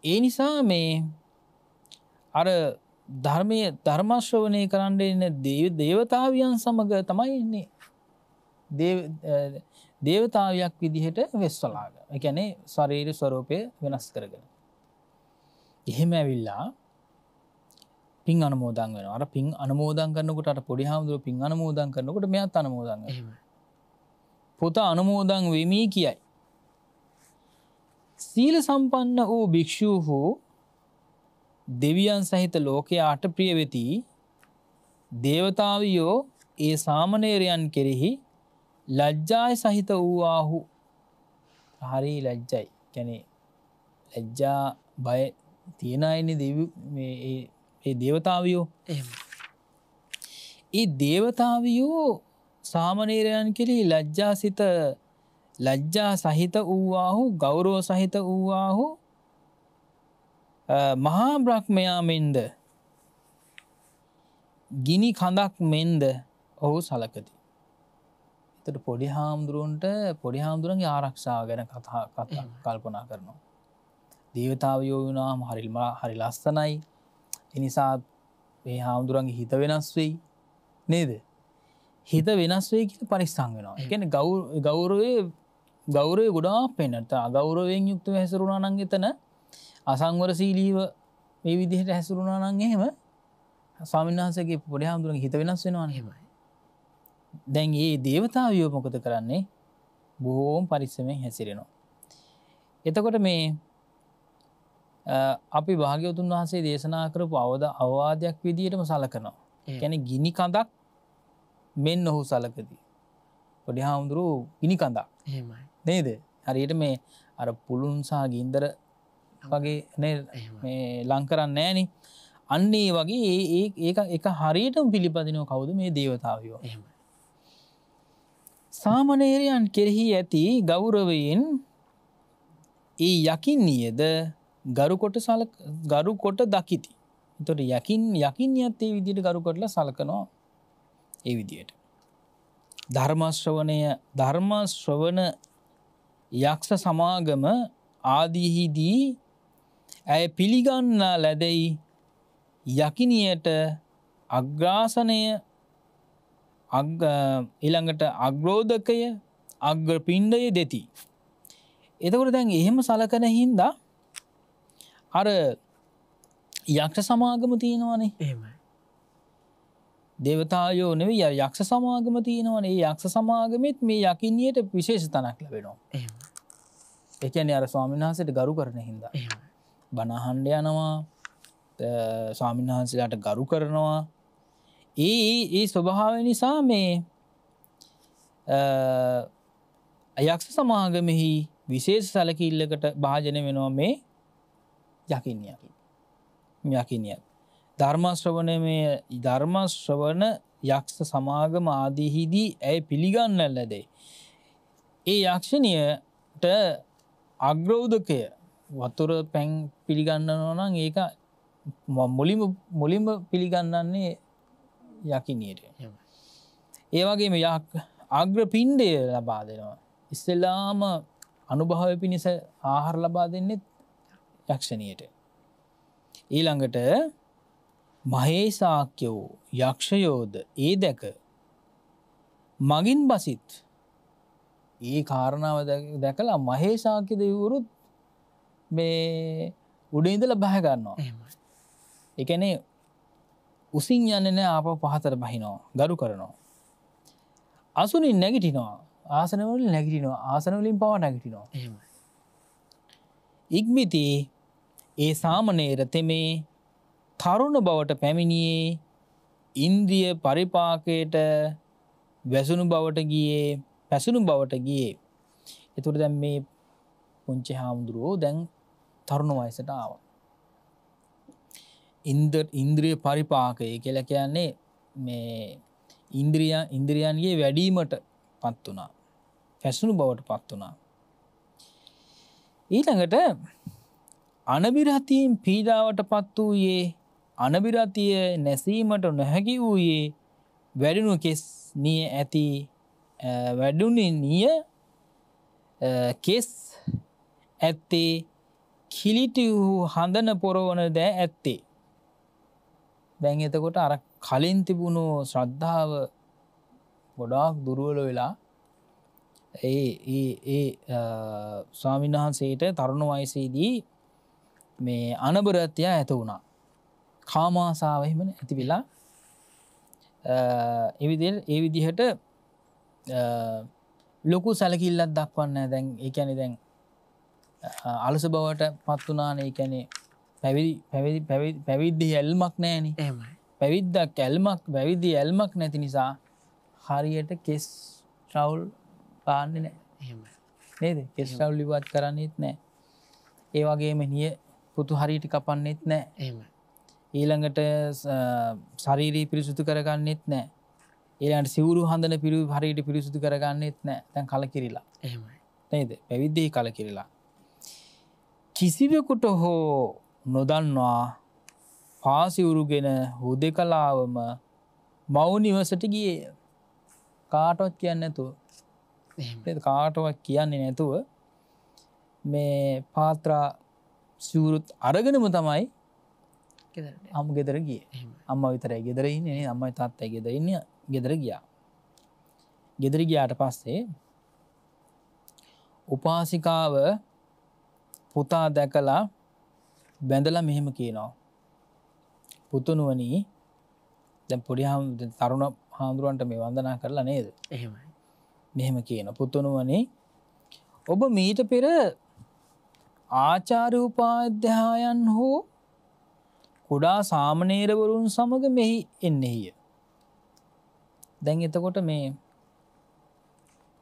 ඒ නිසා මේ අර ධර්ම ශ්‍රවණය කරන්න එන දේවතාවියන් සමග තමයි ඉන්නේ. දේවතාවියක් විදිහට වෙස්වලාග. ඒ කියන්නේ ශරීර ස්වරූපය වෙනස් කරගෙන. එහෙම ඇවිල්ලා පින් අනුමෝදන් වෙනවා. අර පින් අනුමෝදන් කරනකොට අර පොඩි හාමුදුරුවෝ පින් අනුමෝදන් කරනකොට මෙයාත් අනුමෝදන් වෙනවා. එහෙමයි. පුත අනුමෝදන් වෙමි කියයි. සීල සම්පන්න වූ භික්ෂූහු දෙවියන් සහිත ලෝකයාට ප්‍රිය වෙති. දේවතාවියෝ ඒ සාමණේරයන් කෙරෙහි ලැජ්ජාය සහිත වූවාහු. හරි ලැජ්ජයි. කියන්නේ ලැජ්ජා බය තියෙන අයනේ ඒ දේවතාවියෝ. ඒ දේවතාවියෝ සාමණේරයන් කෙරෙහි ලැජ්ජා සහිත වූවාහු ගෞරව සහිත වූවාහු මහා බ්‍රහ්මයා මෙන්ද ගිනි කඳක් මෙන්ද ඔහු සලකති. එතකොට පොඩි හාමුදුරන්ගේ ආරක්ෂාව ගැන කතා කල්පනා කරනවා. දේවතාවයෝ වුණාම හරි ලස්සනයි. ඒ නිසා මේ හාමුදුරන්ගේ හිත වෙනස් වෙයි නේද? හිත වෙනස් වෙයි කියලා පරිස්සම් වෙනවා. ඒ කියන්නේ ගෞරවය ගොඩාක් පෙන්නට අගෞරවයෙන් යුක්තව හැසිරුණා නම් එතන අසංවරශීලීව මේ විදිහට හැසිරුණා නම් එහෙම ස්වාමීන් වහන්සේගේ පොඩි හාමුදුරන්ගේ හිත වෙනස් වෙනවනේ. එහෙමයි. දැන් මේ දේවතාවියෝ මොකද කරන්නේ? බොහොම පරිස්සමෙන් හැසිරෙනවා. එතකොට මේ අපි භාග්‍යවතුන් වහන්සේ දේශනා කරපු අවවාදයක් විදිහටම සලකනවා. කියන්නේ ගිනි කඳක් මෙන්න ඔහු සලකති. පොඩි හාමුදුරුවෝ ගිනි කඳක්. එහෙමයි. නේද? හරියට මේ අර පුළුන් සහ ගින්දර වගේ මේ ලං කරන්නේ නැහනේ. අන්න ඒ වගේ ඒක හරියටම පිළිපදිනව කවුද? මේ දේවතාවියෝ. එහෙමයි. සාමණේරයන් කෙරෙහි ඇති ගෞරවයෙන් ඒ යකින්නියද ගරු කොට දකිති. එතකොට යකින්නියත් ඒ විදිහට ගරු කොටලා සලකනවා. ඒ විදිහට ධර්ම ශ්‍රවණ යක්ෂ සමාගම ආදීහිදී ඇය පිළිගන්නා ලැබෙයි යකිනියට අග්‍රාසනය ඊළඟට අග්‍රෝදකය අග්‍රපිණ්ඩය දෙති. එතකොට දැන් එහෙම සලකන හින්දා අර යක්ෂ සමාගම තියෙනවනේ. එහෙමයි. දේවතාවයෝ නෙවෙයි යක්ෂ සමාගම තියෙනවනේ. ඒ යක්ෂ සමාගමෙත් මේ යකිනියට විශේෂ තැනක් ලැබෙනවා. එහෙමයි. ඒ කියන්නේ අර ස්වාමීන් වහන්සේට ගරු කරන හින්දා. එහෙමයි. බණ අහන්න යනවා. ස්වාමීන් වහන්සේලාට ගරු කරනවා. ඒ ස්වභාවය නිසා මේ යක්ෂ සමාගමෙහි විශේෂ සැලකිල්ලකට භාජනය වෙනවා මේ යකිනිය. ධර්ම ශ්‍රවණ යක්ෂ සමාගම ආදීහිදී ඇය පිළිගන්න ලැබේ. ඒ යක්ෂණියට අග්‍රෝදකය වතුර පැන් පිළිගන්නනවා නම් ඒක මුලින්ම පිළිගන්නන්නේ යකිනියට. ඒ වගේම අග්‍රපිණ්ඩය ලබා දෙනවා. ඉස්සෙල්ලාම අනුභවය පිණිස ආහාර ලබා දෙන්නේ යක්ෂණියට. ඊළඟට මහේසාක්‍යෝ යක්ෂයෝද ඒ දැක මගින් බසිත්. ඒ කාරණාව දැකලා මහේසාක්‍ය දෙවිවරුත් මේ උඩින් ඉඳලා බහ ගන්නවා. ඒ කියන්නේ උසින් යන්නේ නැහැ, ආපහු පහතට බහිනවා, ගරු කරනවා. අසුනින් නැගිටිනවා, ආසන වලින් නැගිටිනවා, ආසන වලින් පව නැගිටිනවා. එහෙමයි. ඉක්මිති ඒ සාමණේර තෙමේ තරුණ බවට පැමිණියේ ඉන්ද්‍රිය පරිපාකයට පැසුණු බවට ගියේ. එතකොට දැන් මේ පුංචි හාමුදුරුවෝ දැන් තරුණ වයසට ආවා. ඉන්ද්‍රිය පරිපාකය කියලා කියන්නේ මේ ඉන්ද්‍රියන්ගේ වැඩිවීමට පත් වුණා. පැසුණු බවට පත් වුණා. ඊළඟට අනබිරතියෙන් පීඩාවට පත් වූයේ, අනබිරතිය නැසීමට නොහැකි වූයේ වැඩුණු කෙස් නිය ඇති කෙස් ඇත්තේ කිලිටි වූ හඳන පොරවන දෑ ඇත්තේ. දැන් එතකොට අර කලින් තිබුණු ශ්‍රද්ධාව ගොඩාක් දුර්වල වෙලා ඒ ස්වාමීන් වහන්සේට තරුණ වයසේදී මේ අනබරත්‍ය ඇත වුණා. කාමාසාව එහෙම ඇති වෙලා ඒ විදිහට ලොකු සැලකිල්ලක් දක්වන්නේ දැන්. ඒ කියන්නේ දැන් අලස බවට පත් වුණානේ. ඒ කියන්නේ පැවිදි ඇල්මක් නැහැනේ. එහෙමයි. පැවිදි ඇල්මක් නැති නිසා හරියට කෙස් රවුල් පාන්නේ නැහැ. එහෙමයි. නේද? කෙස් රවුල් ඉවත් කරන්නේත් නැහැ. ඒ වගේම නිය පුතු හරියට කපන්නෙත් නෑ. එහෙමයි. ඊළඟට ශරීරී පිරිසුදු කරගන්නෙත් නෑ. ඊළඟට සිවුරු හඳන හරියට පිරිසුදු කරගන්නෙත් නෑ. දැන් කලකිරිලා. එහෙමයි. නේද? පැවිද්දේ කලකිරිලා. කිසිවෙකුට හෝ නොදන්වා පාසිවුරුගෙන හුදෙකලාවම මව් නිවසට ගියේ. කාටවත් කියන්නේ නැතුව. එහෙම කාටවත් කියන්නේ නැතුව මේ පාත්‍රා සිවුරුත් අරගෙනම තමයි අම්ම ගෙදර ගියේ. අම්මා විතරයි ගෙදර ඉන්නේ නේ. අම්මයි තාත්තයි ගෙදර ඉන්නේ. ගෙදර ගියා. ගෙදර ගියාට පස්සේ උපාසිකාව පුතා දැකලා බැඳලා මෙහෙම කියනවා. පුතුණුවනි දැන් පොඩි තරුණ හාමුදුරන්ට මේ වන්දනා කරලා නේද? එහෙමයි. මෙහෙම කියන පුතුණුවනි ඔබ මීට පෙර ආචාර්ය උපාධ්‍යායන් හෝ කුඩා සාමණේරවරුන් සමග මෙහි එන්නේය. දැන් එතකොට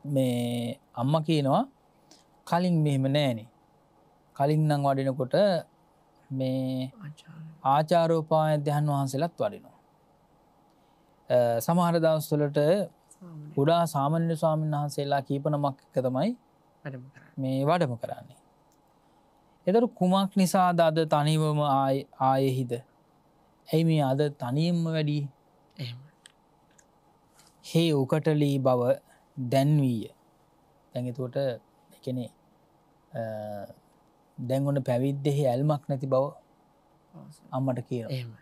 මේ අම්මා කියනවා කලින් මෙහෙම නෑනේ. කලින් නම් වඩිනකොට මේ ආචාර්ය උපාධ්‍යායන් වහන්සේලාත් වඩිනවා. සමහර දවස්වලට කුඩා සාමාන්‍ය ස්වාමීන් වහන්සේලා කීප නමක් එක තමයි මේ වැඩම කරන්නේ. එතකොට කුමක් නිසාද අද තනිවම ආයෙහිද? ඇයි මේ අද තනියම වැඩි? හේ උකටලී බව දැන්වීය. දැන් එතකොට ඒ කියන්නේ දැන් ඔන්න පැවිද්දෙහි ඇල්මක් නැති බව අම්මට කියනවා.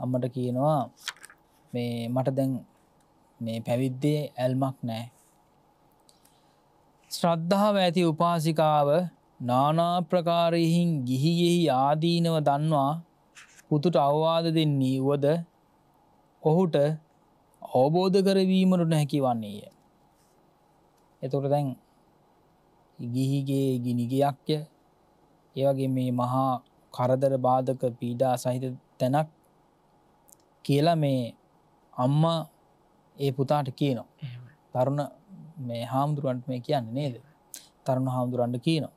අම්මට කියනවා මේ මට දැන් මේ පැවිද්දේ ඇල්මක් නැහැ. ශ්‍රද්ධාව ඇති උපාසිකාව නානා ප්‍රකාරයෙන් ගිහියෙහි ආදීනව දන්වා පුතුට අවවාද දෙන්නේ වද ඔහුට අවබෝධ කරවීමට නොහැකි වන්නේය. එතකොට දැන් ගිහිගේ ගිනිගයක්ය ඒ වගේ මේ මහා කරදර බාධක පීඩා සහිත තැනක් කියලා මේ අම්මා ඒ පුතාට කියනවා. තරුණ මේ හාමුදුරුවන්ට මේ කියන්නේ නේද? තරුණ හාමුදුරුවන්ට කියනවා.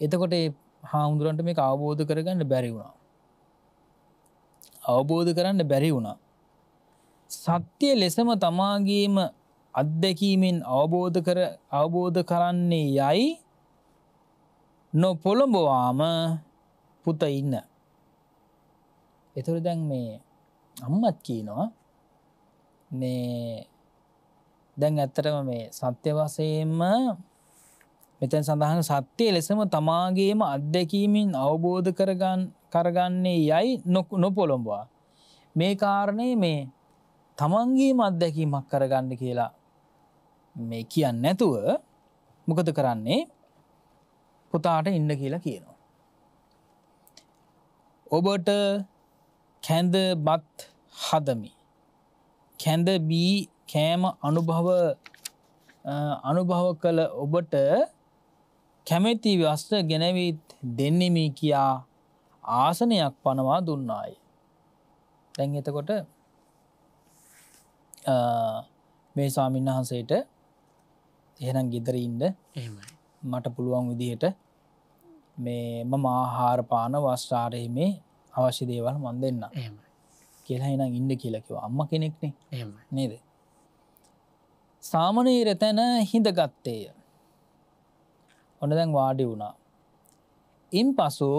එතකොට ඒ හාමුදුරුවන්ට මේක අවබෝධ කරගන්න බැරි වුණා. අවබෝධ කරන්න බැරි වුණා. සත්‍ය ලෙසම තමාගේම අත්දැකීමෙන් අවබෝධ කරන්නේ යයි නොපොළඹවාම පුත ඉන්න. එතකොට දැන් මේ අම්මත් කියනවා මේ දැන් ඇත්තටම මේ සත්‍ය වශයෙන්ම මෙතෙන් සඳහන් සත්‍ය ලෙසම තමාගේම අත්දැකීමෙන් අවබෝධ කරගන්නේ යයි නොපොළඹවා. මේ කාරණේ මේ තමන්ගේම අත්දැකීමක් කරගන්න කියලා මේ කියන්නේ නැතුව මොකද කරන්නේ? පුතාට ඉන්න කියලා කියනවා. ඔබට කැඳ බත් හදමි. කැඳ බී කෑම අනුභව කළ ඔබට කැමැති වස්ත්‍ර ගෙනවී දෙන්නෙමි කියා ආසනයක් පනවා දුන්නාය. දැන් එතකොට මේ ස්වාමීන් වහන්සේට එහෙනම් ගෙදර ඉන්න මට පුළුවන් විදිහට මේ මම ආහාර පාන වස්ත්‍ර ආදී මේ අවශ්‍ය දේවල් මන් දෙන්න. කියලා එහෙනම් ඉන්න කියලා කිව්වා. අම්මා කෙනෙක්නේ. නේද? සාමණේර තැන හිඳගත්තේය. ඔන්න දැන් වාඩි වුණා. ඉන්පසු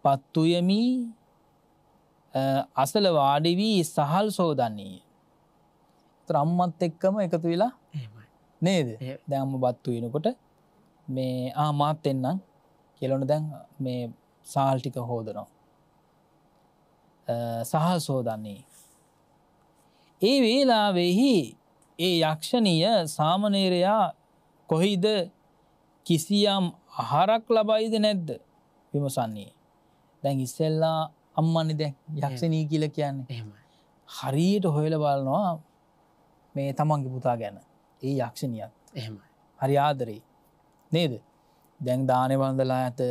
පත්තුයමි අසල වාඩි වී සහල් සෝදන්නේය. ඒතර අම්මත් එක්කම එකතු වෙලා නේද? දැන් අම්ම බත් උයනකොට මේ මාත් එන්නම් කියලා ඔන්න දැන් මේ සහල් ටික හොදනවා. සහල් සෝදන්නේ. ඒ වේලාවෙහි ඒ යක්ෂණිය සාමණේරයා කොහිද කිසියම් ආහාරක් ලබයිද නැද්ද විමසන්නේ. දැන් ඉස්සෙල්ලා අම්මනේ දැන් යක්ෂණී කියලා කියන්නේ. හරියට හොයලා බලනවා මේ තමන්ගේ පුතා ගැන. ඒ යක්ෂණියත් හරි ආදරේ නේද? දැන් දානේ වන්දලා ඇත.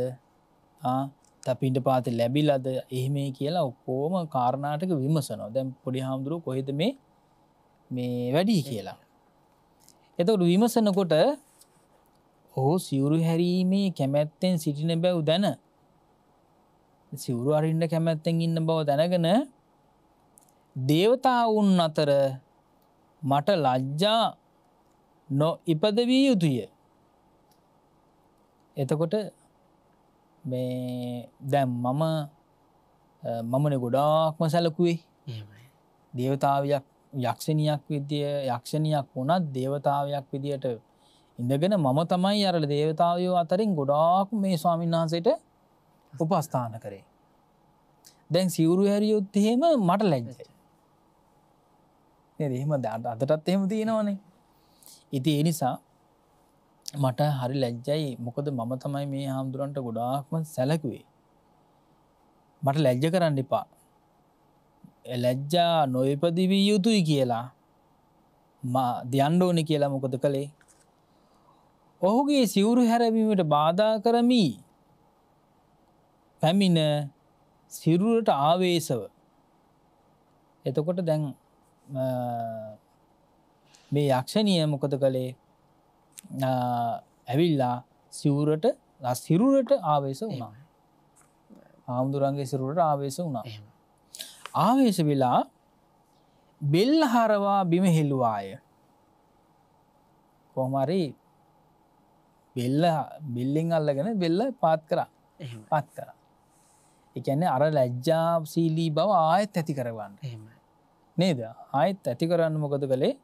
තපින්ට පාත ලැබිලාද එහෙමයි කියලා ඔක්කොම කාරණාටක විමසනවා. දැන් පොඩි හාමුදුරුවෝ කොහෙද මේ වැඩි කියලා. එතකොට විමසනකොට ඔහු සිවුරු හැරීමේ කැමැත්තෙන් සිටින බැව් දැන සිවුරු අරින්න කැමැත්තෙන් ඉන්න බව දැනගෙන දේවතාවුන් අතර මට ලජ්ජා නො ඉපදවිය යුතුය. එතකොට මේ දැම් මමන ගොඩාක්ම සැලකුවේ දේවතාවයක් යක්ෂණයක් විදිය යක්ෂණයක් වුණත් දේවතාවයක් විදියට ඉඳගෙන මම තමයි අරල දේවතාවයෝ අතරින් ගොඩාක් මේ ස්වාමීන් වහන්සේට උපස්ථාන කරේ. දැන් සිවුරු හැරියොත් එහෙම මට ලැජ්ජයි. එහෙම අදටත් එහෙම තියෙනවනේ. ඉතින් ඒ නිසා මට හරි ලැජ්ජයි. මොකද මම තමයි මේ හාමුදුරන්ට ගොඩාක්ම සැලකුවේ. මට ලැජ්ජ කරන්න එපා. ලැජ්ජා නොඉපදිවිය යුතුයි කියලා දයන්න ඕනේ කියලා මොකද කළේ? ඔහුගේ සිවුරු හැරවීමට බාධා කරමි පැමිණ සිරුරට ආවේශව. එතකොට දැන් මේ යක්ෂණිය මොකද කළේ? ඇවිල්ලා සිරුරට ආවේශ වුණා. හාමුදුරන්ගේ සිරුරට ආවේශ වුණා. ආවේශ වෙලා බෙල්ල හරවා බිම හෙළුවාය. කොහොම හරි බෙල්ලෙන් අල්ලගෙන බෙල්ල පාත් කරා. ඒ කියන්නේ අර ලැජ්ජාශීලී බව ආයෙත් ඇති කරගන්න. නේද? ආයෙත් ඇති කරන්න මොකද කළේ?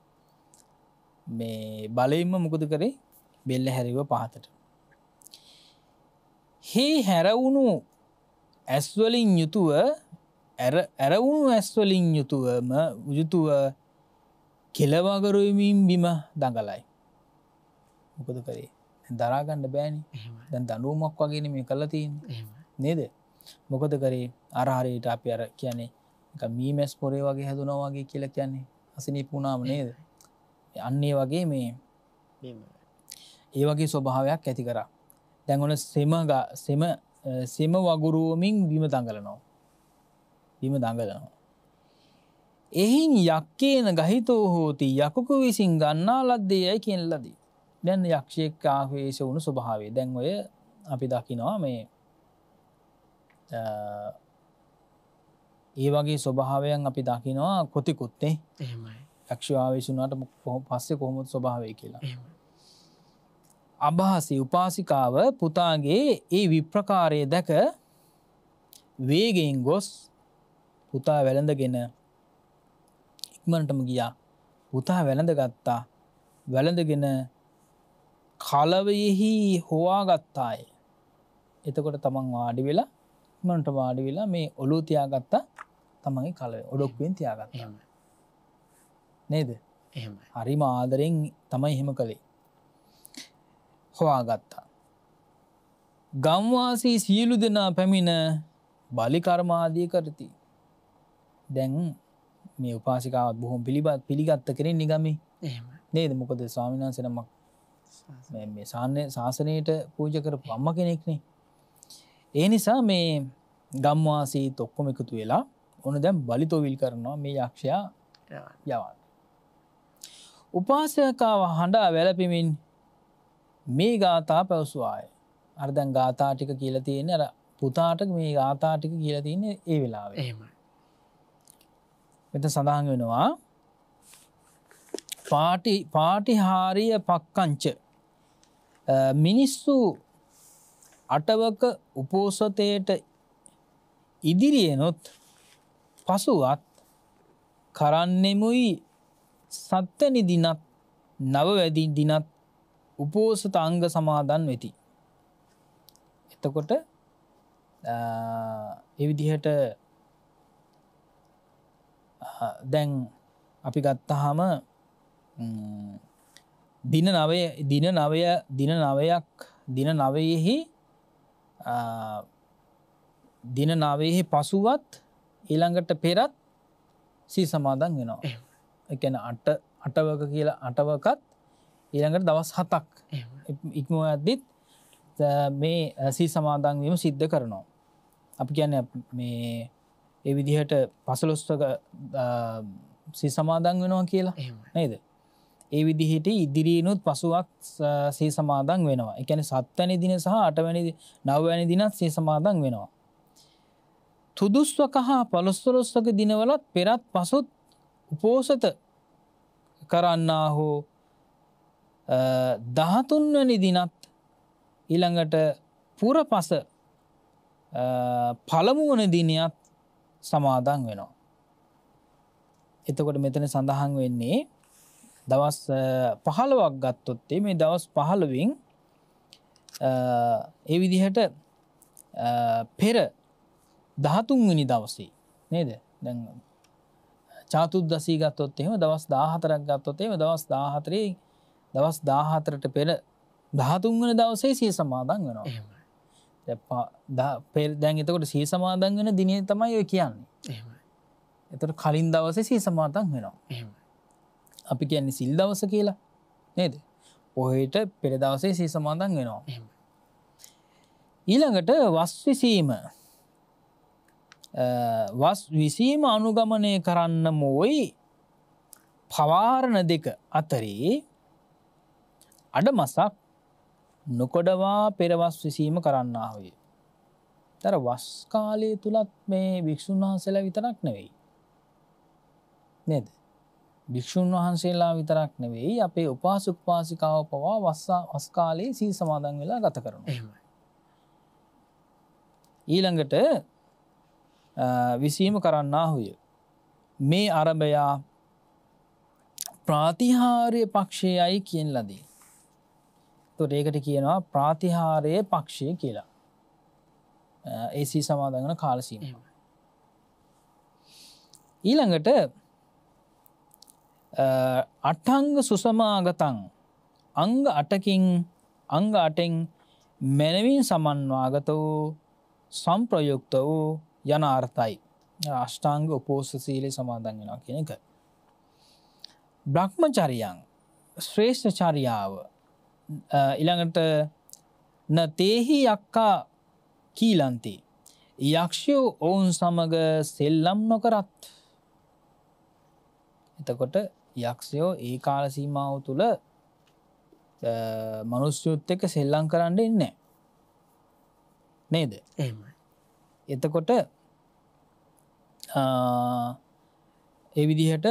මේ බලයෙන්ම මොකද කරේ? බෙල්ල හැරිව පහතට. හේ හැරවුණු ඇස් වලින් යුතුව ඇරවුණු ඇස් වලින් යුතුව කෙලවගරුවමින් බිම දඟලයි. මොකද කරේ? දරා ගන්න බෑනේ. දැන් දඬුවමක් වගේනේ මේ කරලා තියෙන්නේ. නේද? මොකද කරේ? අර හරියට අපි අර කියන්නේ නිකන් මීමැස් පොරේ වගේ හැදුනා වගේ කියලා කියන්නේ අසනීප වුණාම නේද? අන්න ඒ වගේ මේ ඒ වගේ ස්වභාවයක් ඇති කරා. දැන් ඔන්න සෙම වගුරුවමින් බිම දඟලනවා. එහින් යක්කේන ගහිතෝ හෝති යකුකු විසින් ගන්නා ලද්දේ යයි කියන ලදී. දැන් යක්ෂයෙක් ආවේශ වුණු ස්වභාවය. දැන් ඔය අපි දකිනවා මේ ඒ වගේ ස්වභාවයන් අපි දකිනවා කොතිකුත් නේ. එහෙමයි. යක්ෂ ආවේශ වුණාට පස්සේ කොහොමද ස්වභාවය කියලා. එහෙමයි. අභාසී උපාසිකාව පුතාගේ ඒ විප්‍රකාරය දැක වේගයෙන් ගොස් පුතා වැළඳගෙන ඉක්මනටම ගියා. පුතා වැළඳගත්තා. වැළඳගෙන කලවයෙහි හොවාගත්තාය. එතකොට තමන් වාඩි වෙලා ඉක්මනට වාඩි වෙලා මේ ඔළුව තියාගත්තා. තමන්ගේ කලවේ ඔඩොක්කුවෙන් තියාගත්තා. නේද? එහෙමයි. හරිම ආදරෙන් තමයි එහෙම කළේ. හොයාගත්තා. ගම්වාසී සියලු දෙනා පැමිණ බලි කර්ම ආදී කරති. දැන් මේ උපාසිකාවත් බොහොම පිළිගත්ත කෙනෙක් නිගමේ. එහෙමයි. නේද? මොකද ස්වාමීන් වහන්සේ නමක් මේ ශාසනයට පූජා කරපු අම්මා කෙනෙක්නේ. ඒ නිසා මේ ගම්වාසීත් ඔක්කොම එකතු වෙලා ඔන්න දැන් බලිතොවිල් කරනවා මේ යක්ෂයා යවන්න. උපාසකාව හඬා වැළපෙමින් මේ ගාථා පැවසුවාය. අර දැන් ගාථා ටික කියලා තියෙන්නේ අර පුතාට මේ ගාථා ටික කියලා තියෙන්නේ ඒ වෙලාවේ. එහෙමයි. මෙතන සඳහන් වෙනවා පාටිහාරිය පක්කංච මිනිස්සු අටවක උපෝසතයට ඉදිරියනොත් පසුවත් කරන්නෙමුයි සත්වනි දිනත් නවවැදි දිනත් උපෝසත අංග සමාදන් වෙති. එතකොට ඒ විදිහට දැන් අපි ගත්තාම දින 9 පසුවත් ඊළඟට පෙරත් සී සමාදන් වෙනවා. ඒ කියන්නේ අටවක කියලා අටවකත් ඊළඟට දවස් 7ක් ඉක්මවද්දිත් මේ සී සමාදන් වීම සිද්ධ කරනවා. අපි කියන්නේ මේ ඒ විදිහට 15ක සී සමාදන් වෙනවා කියලා නේද? ඒ විදිහට ඉදිරියනොත් පසුවක් සේ සමාදන් වෙනවා. ඒ කියන්නේ 7 වෙනි දින සහ 8 වෙනි 9 වෙනි දිනත් සේ සමාදන් වෙනවා. තුදුස්වක හා පළොස්වක දිනවලත් පෙරත් පසුත් උපෝසත කරන්නා හෝ 13 වෙනි දිනත් ඊළඟට පුරපස පළමු වන දිනයත් සමාදන් වෙනවා. එතකොට මෙතන සඳහන් වෙන්නේ දවස් 15ක් ගත්තොත් මේ දවස් 15න් ඒ විදිහට පෙර 13 වෙනි දවසේ නේද? දැන් චාතුර්දසී ගත්තොත් එහෙම දවස් 14ක් ගත්තොත් එහෙම දවස් 14ට පෙර 13 වෙනි දවසේ සිය සමාදන් වෙනවා. එහෙමයි. දැන් එතකොට සිය සමාදන් වෙන දිනේ තමයි ඔය කියන්නේ. එහෙමයි. එතකොට කලින් දවසේ සිය සමාදන් වෙනවා. එහෙමයි. අපි කියන්නේ සිල් දවස කියලා නේද? පොහේට පෙර දවසේ සිය සමාදන් වෙනවා. එහෙමයි. ඊළඟට වස් විසීම අනුගමනය කරන්න මොයි පවාරණ දෙක අතරේ අඩ මසක් නොකොඩවා පෙරවස් විසීම කරන්නා වේ. තර වස් කාලය තුලත් මේ භික්ෂුන් වහන්සේලා විතරක් නෙවෙයි. නේද? භික්ෂුන් වහන්සේලා විතරක් නෙවෙයි අපේ උපාසක උපාසිකාව පවා වස් කාලයේ සීල් සමාදන් වෙලා ගත කරනවා. එහෙමයි. ඊළඟට විසීම කරන්නාහුය. මේ අරබයා ප්‍රාතිහාර්ය පක්ෂයයි කියන ලදී. එතකොට ඒකට කියනවා ප්‍රාතිහාර්ය පක්ෂය කියලා. ඒ සීල් සමාදන් වෙන කාල සීමාව. ඊළඟට අටංග සුසමාගතං අංග 8කින් අංග 8න් මනවින් සමන්වාගත වූ සම්ප්‍රයුක්ත වූ යන අර්ථයි. අෂ්ටාංග උපෝසථ සීලේ සමාදන් වෙනවා කියන එක. බ්‍රහ්මචර්යං ශ්‍රේෂ්ඨ චර්යාව ඊළඟට නතේහි යක්කා කීලන්ති යක්ෂයෝ ඔවුන් සමග සෙල්ලම් නොකරත්. එතකොට යක්ෂයෝ ඒ කාල සීමාව තුළ මනුෂ්‍යයොත් එක්ක සෙල්ලම් කරන්න ඉන්නේ නේද? එහෙමයි. එතකොට ඒ විදිහට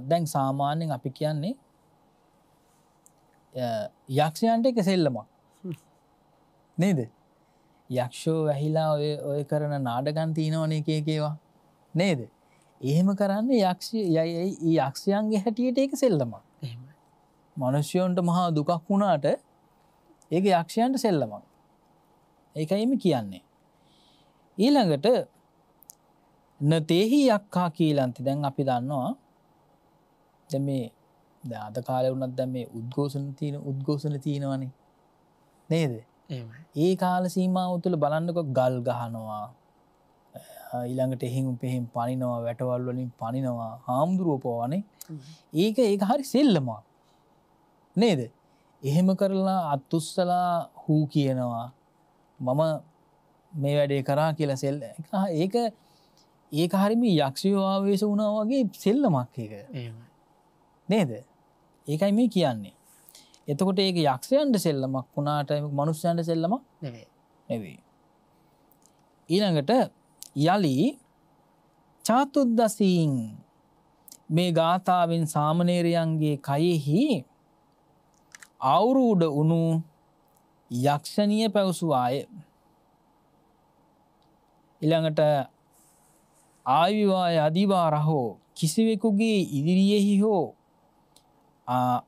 දැන් සාමාන්‍යයෙන් අපි කියන්නේ යක්ෂයන්ට එක සෙල්ලමක් නේද? යක්ෂෝ වැහිලා ඔය කරන නාඩගම් තියෙනවනේ එක එක ඒවා නේද? එහෙම කරන්නේ යක්ෂයන්ගේ හැටියට ඒක සෙල්ලමක්. එහෙමයි. මිනිස්යන්ට මහා දුකක් වුණාට ඒක යක්ෂයන්ට සෙල්ලමක්. ඒකයි මේ කියන්නේ. ඊළඟට නතේහි යක්කා කීලන්ති. දැන් අපි දන්නවා දැන් මේ අද කාලේ වුණත් දැන් මේ උද්ඝෝෂණ තියෙනවනේ නේද? එහෙමයි. ඒ කාල සීමාව තුළ බලන්නකො ගල් ගහනවා, ඊළඟට එහෙම් පෙහෙම් පනිනවා, වැටවල් වලින් පනිනවා, හාමුදුරුවෝ පවනේ. ඒක හරි සෙල්ලමක් නේද? එහෙම කරලා අත්උස්සලා හූ කියනවා මම මේ වැඩේ කරා කියලා ඒක හරිම යක්ෂයෝ ආවේශ වුණා වගේ සෙල්ලමක් ඒක. එහෙමයි. නේද? ඒකයි මේ කියන්නේ. එතකොට ඒක යක්ෂයන්ට සෙල්ලමක් වුණාට මනුස්සයන්ට සෙල්ලමක් නෙවෙයි. ඊළඟට යලි චාතුද්දසීන් මේ ගාථාවෙන් සාමණේරයන්ගේ කයෙහි ආවුරුඩ උණු යක්ෂණිය පැවසුවාය. ඊළඟට ආවිවාය අදිවාරහෝ කිසිවෙකුගේ ඉදිරියෙහි හෝ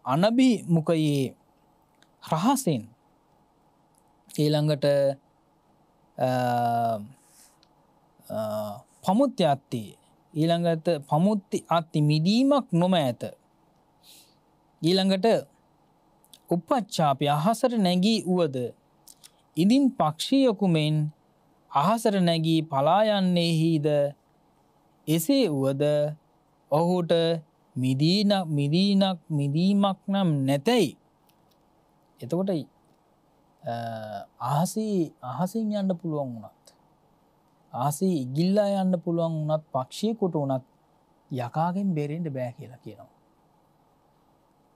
අනභිමුඛයේ රහසෙන් ඊළඟට පමුත්‍ය අත්ති ඊළඟට පමුත්ති අත්ති මිදීමක් නොම ඇත. ඊළඟට උපච්ඡාපි අහසට නැගී උවද ඉදින් පක්ෂියකු මෙන් අහසට නැගී පලා යන්නේහිද එසේ උවද ඔහුට මිදීමක් නම් නැතැයි. එතකොට අහසින් යන්න පුළුවන් වුණත් ආසී ඉගිල්ලා යන්න පුළුවන් වුණත් පක්ෂියෙකුට වුණත් යකාගෙන් බේරෙන්න බෑ කියලා කියනවා.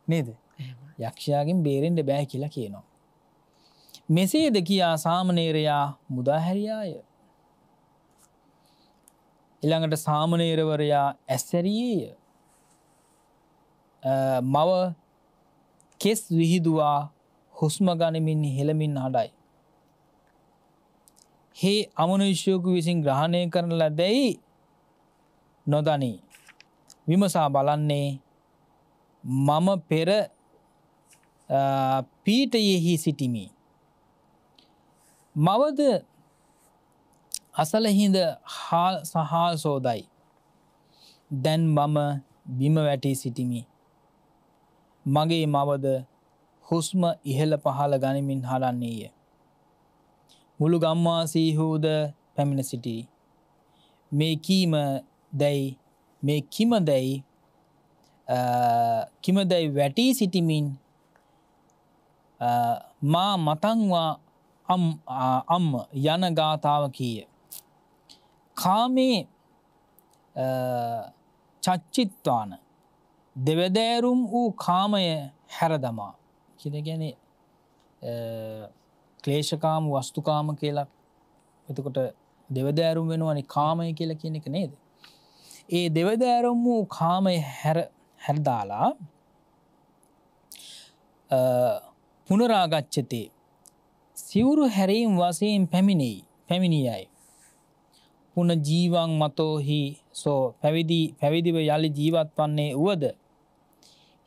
නේද? යක්ෂයාගෙන් බේරෙන්න බෑ කියලා කියනවා. මෙසේද කියා සාමණේරයා මුදා හැරියාය. ඊළඟට සාමණේරවරයා ඇස්සැරියේය. මව කෙස් විහිදුවා හුස්ම ගනිමින් හෙළමින් හඬයි. හේ අමනුෂ්‍යයෙකු විසින් ග්‍රහණය කරන ලදැයි නොදනී. විමසා බලන්නේ මම පෙර පීඨයෙහි සිටිමි. මවද අසලහිඳ සහල් සෝදයි. දැන් මම බිම වැටී සිටිමි. මගේ මවද හුස්ම ඉහළ පහළ ගනිමින් හඬන්නේය. මුළු ගම්වාසීහුද පැමිණ සිටී. මේ කීම දැයි මේ කිමදැයි වැටී සිටිමින් මා මතංවා අම්ම යන ගාථාව කීය. කාමේ චච්චිත්වාන දෙවදෑරුම් වූ කාමය හැරදමා කියන ගැන ක්ලේශකාම වස්තුකාම කියලා එතකොට දෙවදෑරුම් වෙනුවනි කාමය කියලා කියන එක නේද? ඒ දෙවදෑරුම් වූ කාමය හැරදාලා පුනරාගච්ඡතේ සිවුරු හැරීම් වශයෙන් පැමිණියයි. පුන ජීවං මතෝහි සෝ පැවිදිව යළි ජීවත් වන්නේ වුවද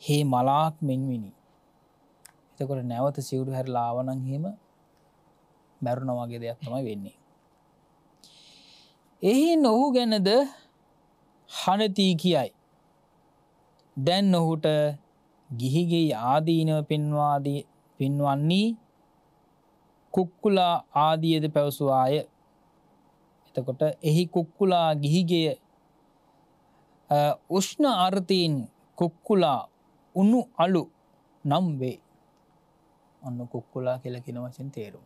හේ මලාක් මෙන්විනි. එතකොට නැවත සිවුරු හැරලා ආවනම් එහෙම මැරුණා වගේ දෙයක් තමයි වෙන්නේ. එහින් ඔහු ගැනද හනති කියයි. දැන් ඔහුට ගිහිගේ ආදීනව පෙන්වන්නේ කුක්කුලා ආදියද පැවසුවාය. එතකොට එහි කුක්කුලා ගිහිගේ උෂ්ණ අර්ථයෙන් කුක්කුලා උණු අලු නම් වේ. අන්න කුක්කුලා කියලා කියන වචෙන් තේරුම.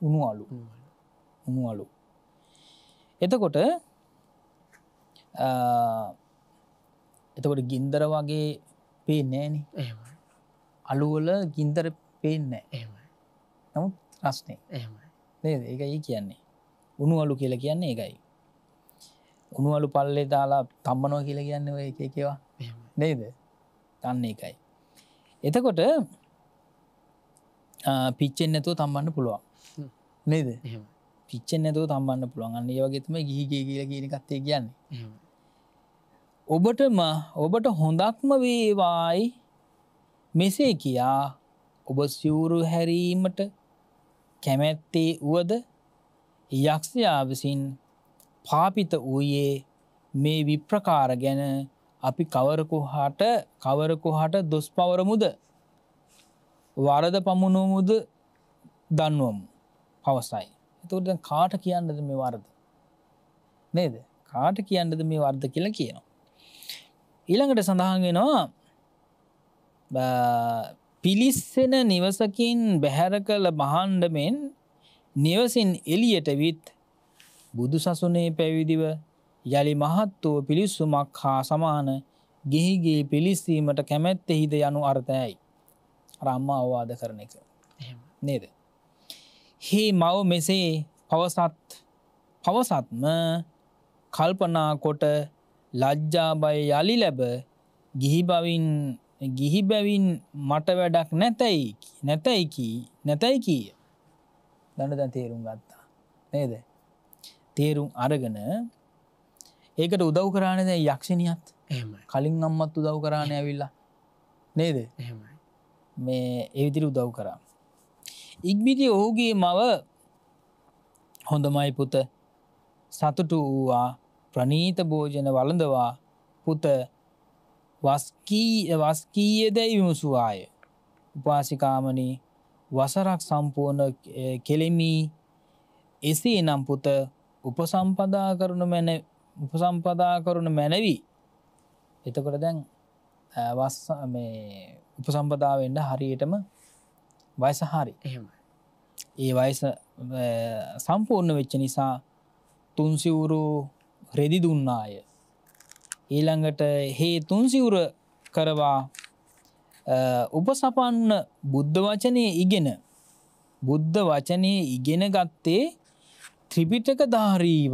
උණු අලු. එතකොට ගින්දර වගේ පේන්නේ නෑනේ. අලුවල ගින්දර පේන්නේ නෑ. නමුත් රස්නේ. නේද? ඒකයි කියන්නේ. උණු අලු කියලා කියන්නේ ඒකයි. උණු අලු පල්ලේ දාලා තම්බනවා කියලා කියන්නේ ඔය එක ඒවා. නේද? අන්න ඒකයි. එතකොට පිච්චෙන්නේ නැතුව තම්බන්න පුළුවන්. නේද? පිච්චෙන්නේ නැතුව තම්බන්න පුළුවන්. අන්න ඒ වගේ තමයි ගිහිගේ කියලා කියන එකත් ඒ කියන්නේ. ඔබට හොඳක්ම වේවායි මෙසේ කියා ඔබ සිවුරු හැරීමට කැමැත්තේ වුවද යක්ෂයා විසින් පාපිත වූයේ මේ විප්‍රකාර ගැන අපි කවරකු හට දොස් පවරමුද වරද පමුණුමුද දන්වමු පවසයි. එතකොට දැන් කාට කියන්නද මේ වරද? නේද? කාට කියන්නද මේ වරද කියලා කියනවා. ඊළඟට සඳහන් වෙනවා පිලිස්සෙන නිවසකින් බැහැර කළ මහණ්ඩමෙන් නිවසින් එළියට විත් බුදු සසුනේ පැවිදිව යලි මහත් වූ පිලිස්සුමක් හා සමාන ගිහිගේ පිලිස්සීමට කැමැත්තෙහිද යනු අර්ථයයි. අර අම්මා අවවාද කරන එක. නේද? හේ මව මෙසේ පවසත්ම කල්පනා කොට ලජ්ජා බය යලි ලැබ ගිහි බැවින් මට වැඩක් නැතයි කීය. දැන් තේරුම් ගත්තා. නේද? තේරුම් අරගෙන ඒකට උදව් කරානේ දැන් යක්ෂණියත්. එහෙමයි. කලින් අම්මත් උදව් කරානේ ඇවිල්ලා. නේද? එහෙමයි. මේ ඒ විදිහට උදව් කරා. ඉක්බිති ඔහුගේ මව හොඳමයි පුත සතුටු වූවා ප්‍රනීත භෝජන වළඳවා පුත වස්කීයදැයි විමසුවාය. උපාසිකාමනි වසරක් සම්පූර්ණ කෙලෙමි. එසේ නම් පුත උපසම්පදා කරනු මැනවි. එතකොට දැන් උපසම්පදා වෙන්න හරියටම වයස හරි. එහෙමයි. ඒ වයස සම්පූර්ණ වෙච්ච නිසා තුන්සිවුරු රෙදි දුන්නාය. ඊළඟට හේ තුන්සිවුර කරවා උපසපන්න බුද්ධ වචනේ ඉගෙන බුද්ධ වචනේ ඉගෙන ගත්තේ ත්‍රිපිටක ධාරීව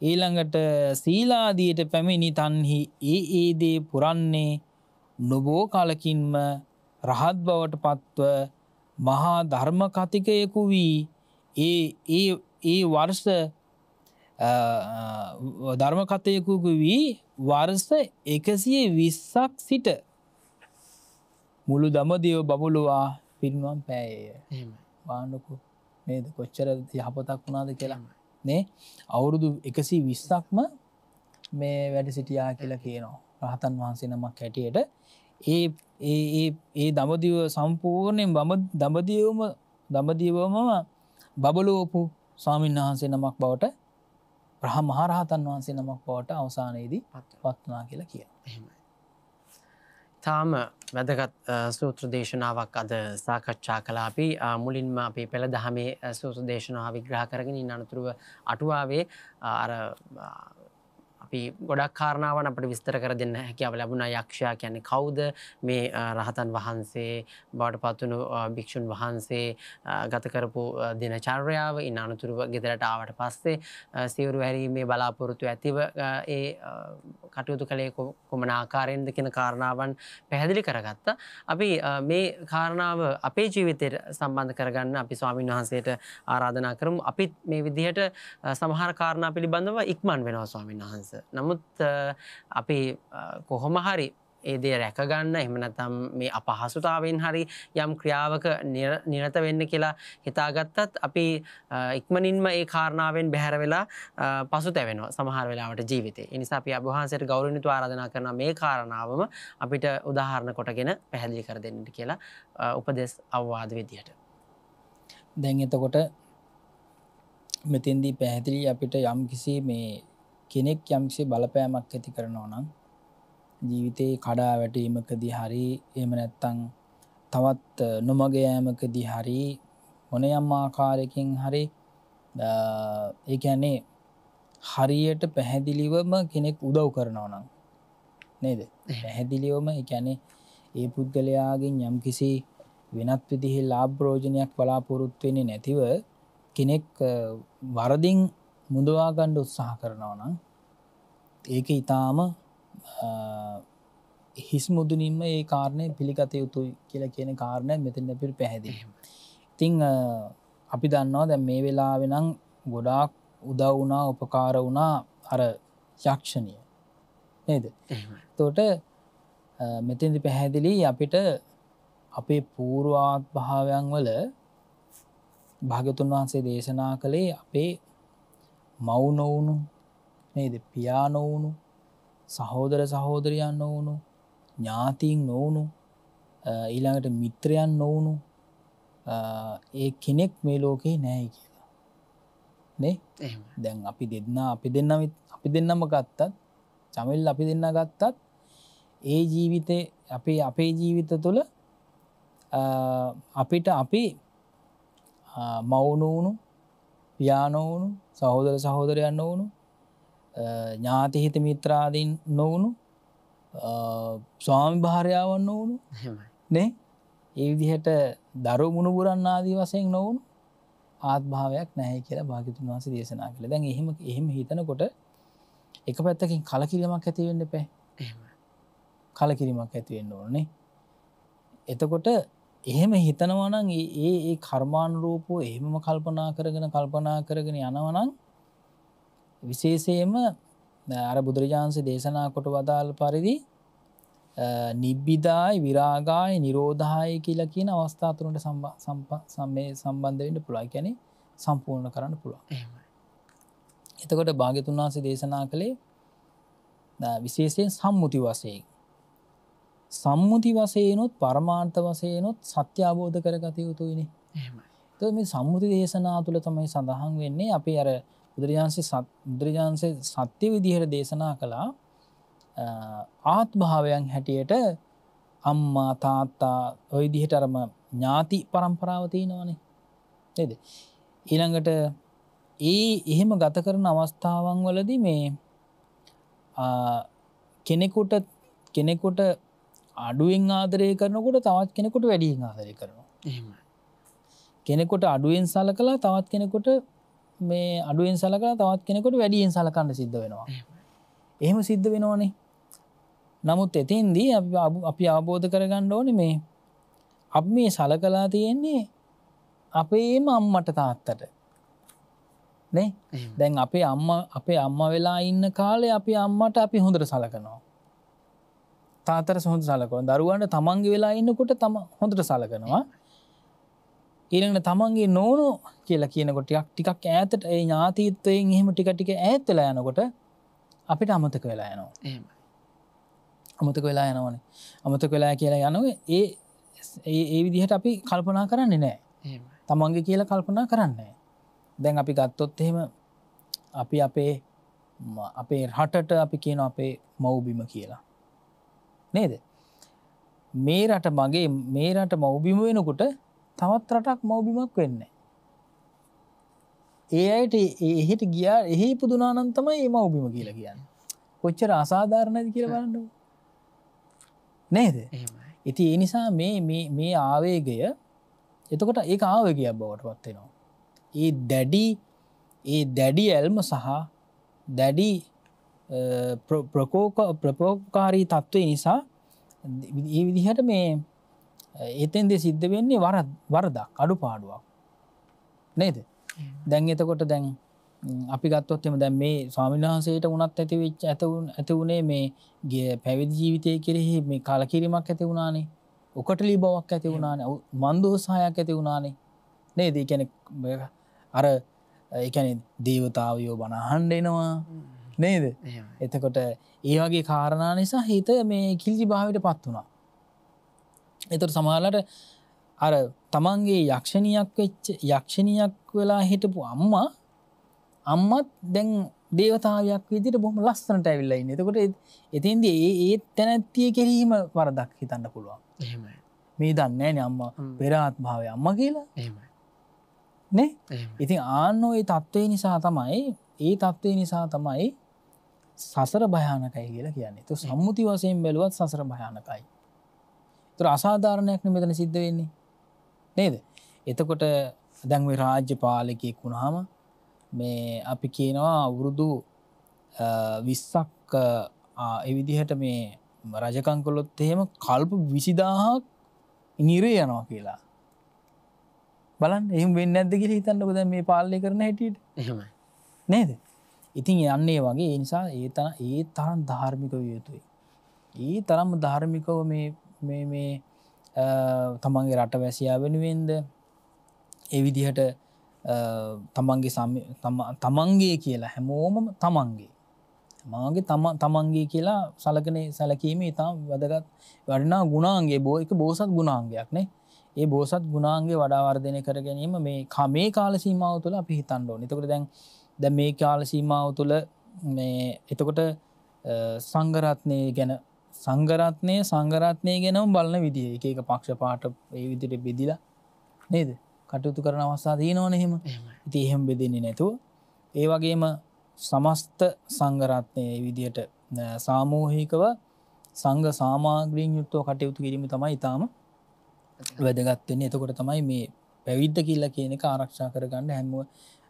ඊළඟට සීලාදියට පැමිණි තන්හි ඒ දේ පුරන්නේ නොබෝ කලකින්ම රහත් බවට පත්ව මහා ධර්ම කතිකයෙකු වී ඒ වර්ෂ ධර්ම කතයෙකු වී වර්ෂ 120ක් සිට මුළු දඹදිව බබළුවා පිරිනුවම් පෑයේය. බාන්නකු නේද කොච්චර යහපතක් වුණාද කියලා නේ අවුරුදු 120ක්ම මේ වැඩ සිටියා කියලා කියනවා. රහතන් වහන්සේ නමක් හැටියට ඒ දඹදිව සම්පූර්ණයෙන් දඹදිවම බබලෝපු ස්වාමීන් වහන්සේ නමක් බවට මහරහතන් වහන්සේ නමක් බවට අවසානයේදී පත් වුණා කියලා කියනවා. තාම වැදගත් සූත්‍ර දේශනාවක් අද සාකච්ඡා කළා. අපි මුලින්ම අපේ පෙළ දහමේ සූත්‍ර දේශනාව විග්‍රහ කරගෙන ඉන්න අනතුරුව අටුවාවේ අර අපි ගොඩක් කාරණාවන් අපිට විස්තර කර දෙන්න හැකියාව ලැබුණා. යක්ෂයා කියන්නේ කවුද? මේ රහතන් වහන්සේ බවට පත්වුණු භික්ෂුන් වහන්සේ ගත කරපු දිනචර්යාව ඉන්න අනතුරුව ගෙදරට ආවට පස්සේ සිවුරු හැරීමේ බලාපොරොත්තු ඇතිව ඒ කටයුතු කළේ කොමන ආකාරයෙන්ද කියන කාරණාවන් පැහැදිලි කරගත්තා. අපි මේ කාරණාව අපේ ජීවිතයට සම්බන්ධ කරගන්න අපි ස්වාමීන් වහන්සේට ආරාධනා කරමු. අපිත් මේ විදිහට සමහර කාරණා පිළිබඳව ඉක්මන් වෙනවා ස්වාමීන් වහන්සේ. නමුත් අපි කොහොම හරි ඒ දේ රැකගන්න එහෙම නැත්නම් මේ අපහසුතාවයෙන් හරි යම් ක්‍රියාවක නිරත වෙන්න කියලා හිතාගත්තත් අපි ඉක්මනින්ම ඒ කාරණාවෙන් බැහැර වෙලා පසුතැවෙනවා සමහර වෙලාවට ජීවිතේ. ඒ නිසා අපි අබ වහන්සේට ගෞරවණීයව ආරාධනා කරනවා මේ කාරණාවම අපිට උදාහරණ කොටගෙන පැහැදිලි කර දෙන්න කියලා උපදෙස් අවවාද විදියට. දැන් එතකොට මෙතෙන්දී පැහැදිලි අපිට යම් කිසි මේ කෙනෙක් යම්කිසි බලපෑමක් ඇති කරනවා නම් ජීවිතේ කඩා වැටීමකදී හරි එහෙම නැත්නම් තවත් නොමග යෑමකදී හරි මොනියම් ආකාරයකින් හරි ඒ කියන්නේ හරියට පැහැදිලිවම කෙනෙක් උදව් කරනවා නම් නේද? පැහැදිලිවම ඒ කියන්නේ ඒ පුද්ගලයාගෙන් යම්කිසි වෙනත් විදිහේ ලාභ ප්‍රයෝජනයක් බලාපොරොත්තු වෙන්නේ නැතිව කෙනෙක් වරදින් මුදවා ගන්න උත්සාහ කරනවා නම් ඒක ඊටාම හිස් මුදුනින්ම ඒ කාරණේ පිළිගත යුතුයි කියලා කියන කාරණය මෙතන අපිට පැහැදිලි. ඉතින් අපි දන්නවා දැන් මේ වෙලාවේ නම් ගොඩාක් උදව් වුණා උපකාර වුණා අර යක්ෂණිය නේද? එතකොට මෙතෙන්දි පැහැදිලි අපිට අපේ පූර්වාත් භාවයන් වල භාග්‍යතුන් වහන්සේ දේශනා කළේ අපේ මව් නොවුණු නේද? පියා නොවුණු සහෝදර සහෝදරියන් නොවුණු ඥාතීන් නොවුණු ඊළඟට මිත්‍රයන් නොවුණු ඒ කෙනෙක් මේ ලෝකේ නැහැ කියලා නේ? දැන් අපි දෙන්නම ගත්තත් චමිල් අපි දෙන්න ගත්තත් ඒ ජීවිතේ අපේ ජීවිත තුළ අපිට අපි මව් නොවුණු පියා නොවුණු සහෝදර සහෝදරයන් නොවුණු ඥාති හිත මිත්‍රාදීන් නොවුණු ස්වාමි භාර්යාවන් නොවුණු නේ ඒ විදිහට දරු මුණුබුරන් ආදී වශයෙන් නොවුණු ආත්භාවයක් නැහැ කියලා භාග්‍යතුන් වහන්සේ දේශනා කළා. දැන් එහෙම හිතනකොට එක පැත්තකින් කලකිරීමක් ඇති වෙන්න එපා. කලකිරීමක් ඇති වෙන්න ඕනේ. එතකොට එහෙම හිතනවා නම් ඒ කර්මානුරූපව එහෙමම කල්පනා කරගෙන යනවා නම් විශේෂයෙන්ම අර බුදුරජාණන්සේ දේශනා කොට වදාළ පරිදි නිබ්බිදායි විරාගායි නිරෝධායි කියලා කියන අවස්ථා තුනට සම්බන්ධ වෙන්න පුළුවන්. ඒ කියන්නේ සම්පූර්ණ කරන්න පුළුවන්. එතකොට භාග්‍යතුන් වහන්සේ දේශනා කළේ විශේෂයෙන් සම්මුති වශයෙන් සම්මුති වශයෙන්ොත් පරමාර්ථ වශයෙන්ොත් සත්‍ය අවබෝධ කරගත යුතුයිනේ. එහෙමයි. ඒත් මේ සම්මුති දේශනා තුළ තමයි සඳහන් වෙන්නේ අපි අර බුදුරජාණන්සේ සත්‍ය විදිහට දේශනා කළා ආත්මභාවයන් හැටියට අම්මා තාත්තා ওই විදිහට අරම ඥාති પરම්පරාව තියෙනවනේ නේද? ඊළඟට එහෙම ගත කරන අවස්ථාවන් වලදී මේ කෙනෙකුට අඩුවෙන් ආදරය කරනකොට තවත් කෙනෙකුට වැඩියෙන් ආදරය කරනවා. එහෙමයි. කෙනෙකුට අඩුවෙන් සලකලා තවත් කෙනෙකුට මේ අඩුවෙන් සලකලා තවත් කෙනෙකුට වැඩියෙන් සලකන්න සිද්ධ වෙනවා. එහෙම සිද්ධ වෙනවනේ. නමුත් එතෙන්දී අපි අවබෝධ කරගන්න ඕනේ මේ අපි මේ සලකලා තියෙන්නේ අපේම අම්මට තාත්තට. නේ? දැන් අපේ අම්මා වෙලා ඉන්න කාලේ අපි අම්මට අපි හොඳට සලකනවා. තාත්තට හොඳට සලකනවා. දරුවන්ට තමන්ගේ වෙලා ඉන්නකොට හොඳට සලකනවා. ඊළඟට තමන්ගේ නෝනෝ කියලා කියනකොට ටිකක් ඈතට ඒ ඥාතීත්වයෙන් එහෙම ටික ඈත් වෙලා යනකොට අපිට අමතක වෙලා යනවා. එහෙමයි. අමතක වෙලා යනවනේ. අමතක වෙලා කියලා යනවා ඒ විදිහට අපි කල්පනා කරන්නේ නැහැ. එහෙමයි. තමන්ගේ කියලා කල්පනා කරන්නේ නැහැ. දැන් අපි ගත්තොත් එහෙම අපි අපේ රටට අපි කියන අපේ මව්බිම කියලා. නේද? මේ රට මගේ මේ රට මව්බිම වෙනකොට තවත් රටක් මව්බිමක් වෙන්නේ. ඒ අයට එහෙට ගියා එහි පුදුනා නම් තමයි මේ මව්බිම කියලා කියන්නේ. කොච්චර අසාධාරණද කියලා බලන්න. නේද? එහෙමයි. ඉතින් ඒ නිසා මේ ආවේගය එතකොට ඒක ආවේගයක් බවට පත් වෙනවා. ඒ දැඩි ඇල්ම සහ දැඩි ප්‍රකෝපකාරී තත්ත්වය නිසා ඒ විදිහට මේ එතෙන්ද සිද්ධ වෙන්නේ වරදක් අඩුපාඩුවක්. නේද? දැන් එතකොට දැන් අපි ගත්තොත් එම දැන් මේ ස්වාමීන් වහන්සේට වුණත් ඇති වුණේ මේ පැවිදි ජීවිතය කෙරෙහි මේ කලකිරීමක් ඇති වුණානේ. උකටලී බවක් ඇති වුණානේ. මන්දෝත්සාහයක් ඇති වුණානේ. නේද? ඒ කියන්නේ අර ඒ කියන්නේ දේවතාවයෝ බණ අහන්න එනවා. නේද? එතකොට ඒ වගේ කාරණා නිසා හිත මේ කිලිසි භාවයට පත් වුණා. එතකොට සමහරවිට අර තමන්ගේ යක්ෂණියක් වෙලා හිටපු අම්මත් දැන් දේවතාවයක් විදිහට බොහොම ලස්සනට ඇවිල්ලා ඉන්නේ. එතකොට එතෙන්දී ඒ තැනැත්තිය කෙරීම වරදක් හිතන්න පුළුවන්. එහෙමයි. මේ දන්නේ නැහැනේ අම්මා පෙර ආත්මාවේ අම්මා කියලා. එහෙමයි. නේ? ඉතින් ආන්න ඒ තත්ත්වේ නිසා තමයි සසර භයානකයි කියලා කියන්නේ. ඒක සම්මුති වශයෙන් බැලුවත් සසර භයානකයි. ඒතර අසාධාරණයක් නෙමෙයි මෙතන සිද්ධ වෙන්නේ. නේද? එතකොට දැන් මේ රාජ්‍ය පාලකයෙක් වුණාම මේ අපි කියනවා අවුරුදු 20ක් ඒ විදිහට මේ රජකම් කළොත් එහෙම කල්ප 20000ක් නිරේ යනවා කියලා. බලන්න එහෙම වෙන්නේ නැද්ද කියලා හිතන්නකෝ දැන් මේ පාලනය කරන හැටියට. එහෙමයි. නේද? ඉතින් යන්නේ වගේ ඒ නිසා ඒ තරම් ධාර්මික විය යුතුයි. ඒ තරම් ධාර්මිකව මේ තමන්ගේ රටවැසියා වෙනුවෙන්ද ඒ විදිහට තමන්ගේ කියලා හැමෝම තමන්ගේ කියලා සැලකීමේ ඉතාම වැදගත් වටිනා ගුණාංගයේ එක බෝසත් ගුණාංගයක් නේ. ඒ බෝසත් ගුණාංගය වඩා වර්ධනය කර ගැනීම මේ කාල සීමාව තුළ අපි හිතන්න ඕනේ. එතකොට දැන් මේ කාල සීමාව තුළ මේ එතකොට සංඝරත්නය ගැනම බලන විදිහ එක පක්ෂපාත ඒ විදිහට බෙදිලා නේද? කටයුතු කරන අවස්ථා තියෙනවනේ එහෙම. ඉතින් එහෙම බෙදෙන්නේ නැතුව ඒ වගේම සමස්ත සංඝරත්නයේ විදිහට සාමූහිකව සංඝ සාමාග්‍රීන් යුක්තව කටයුතු කිරීම තමයි ඊටාම වැදගත් වෙන්නේ. එතකොට තමයි මේ පැවිද්ද කියලා කියන එක ආරක්ෂා කරගන්න හැම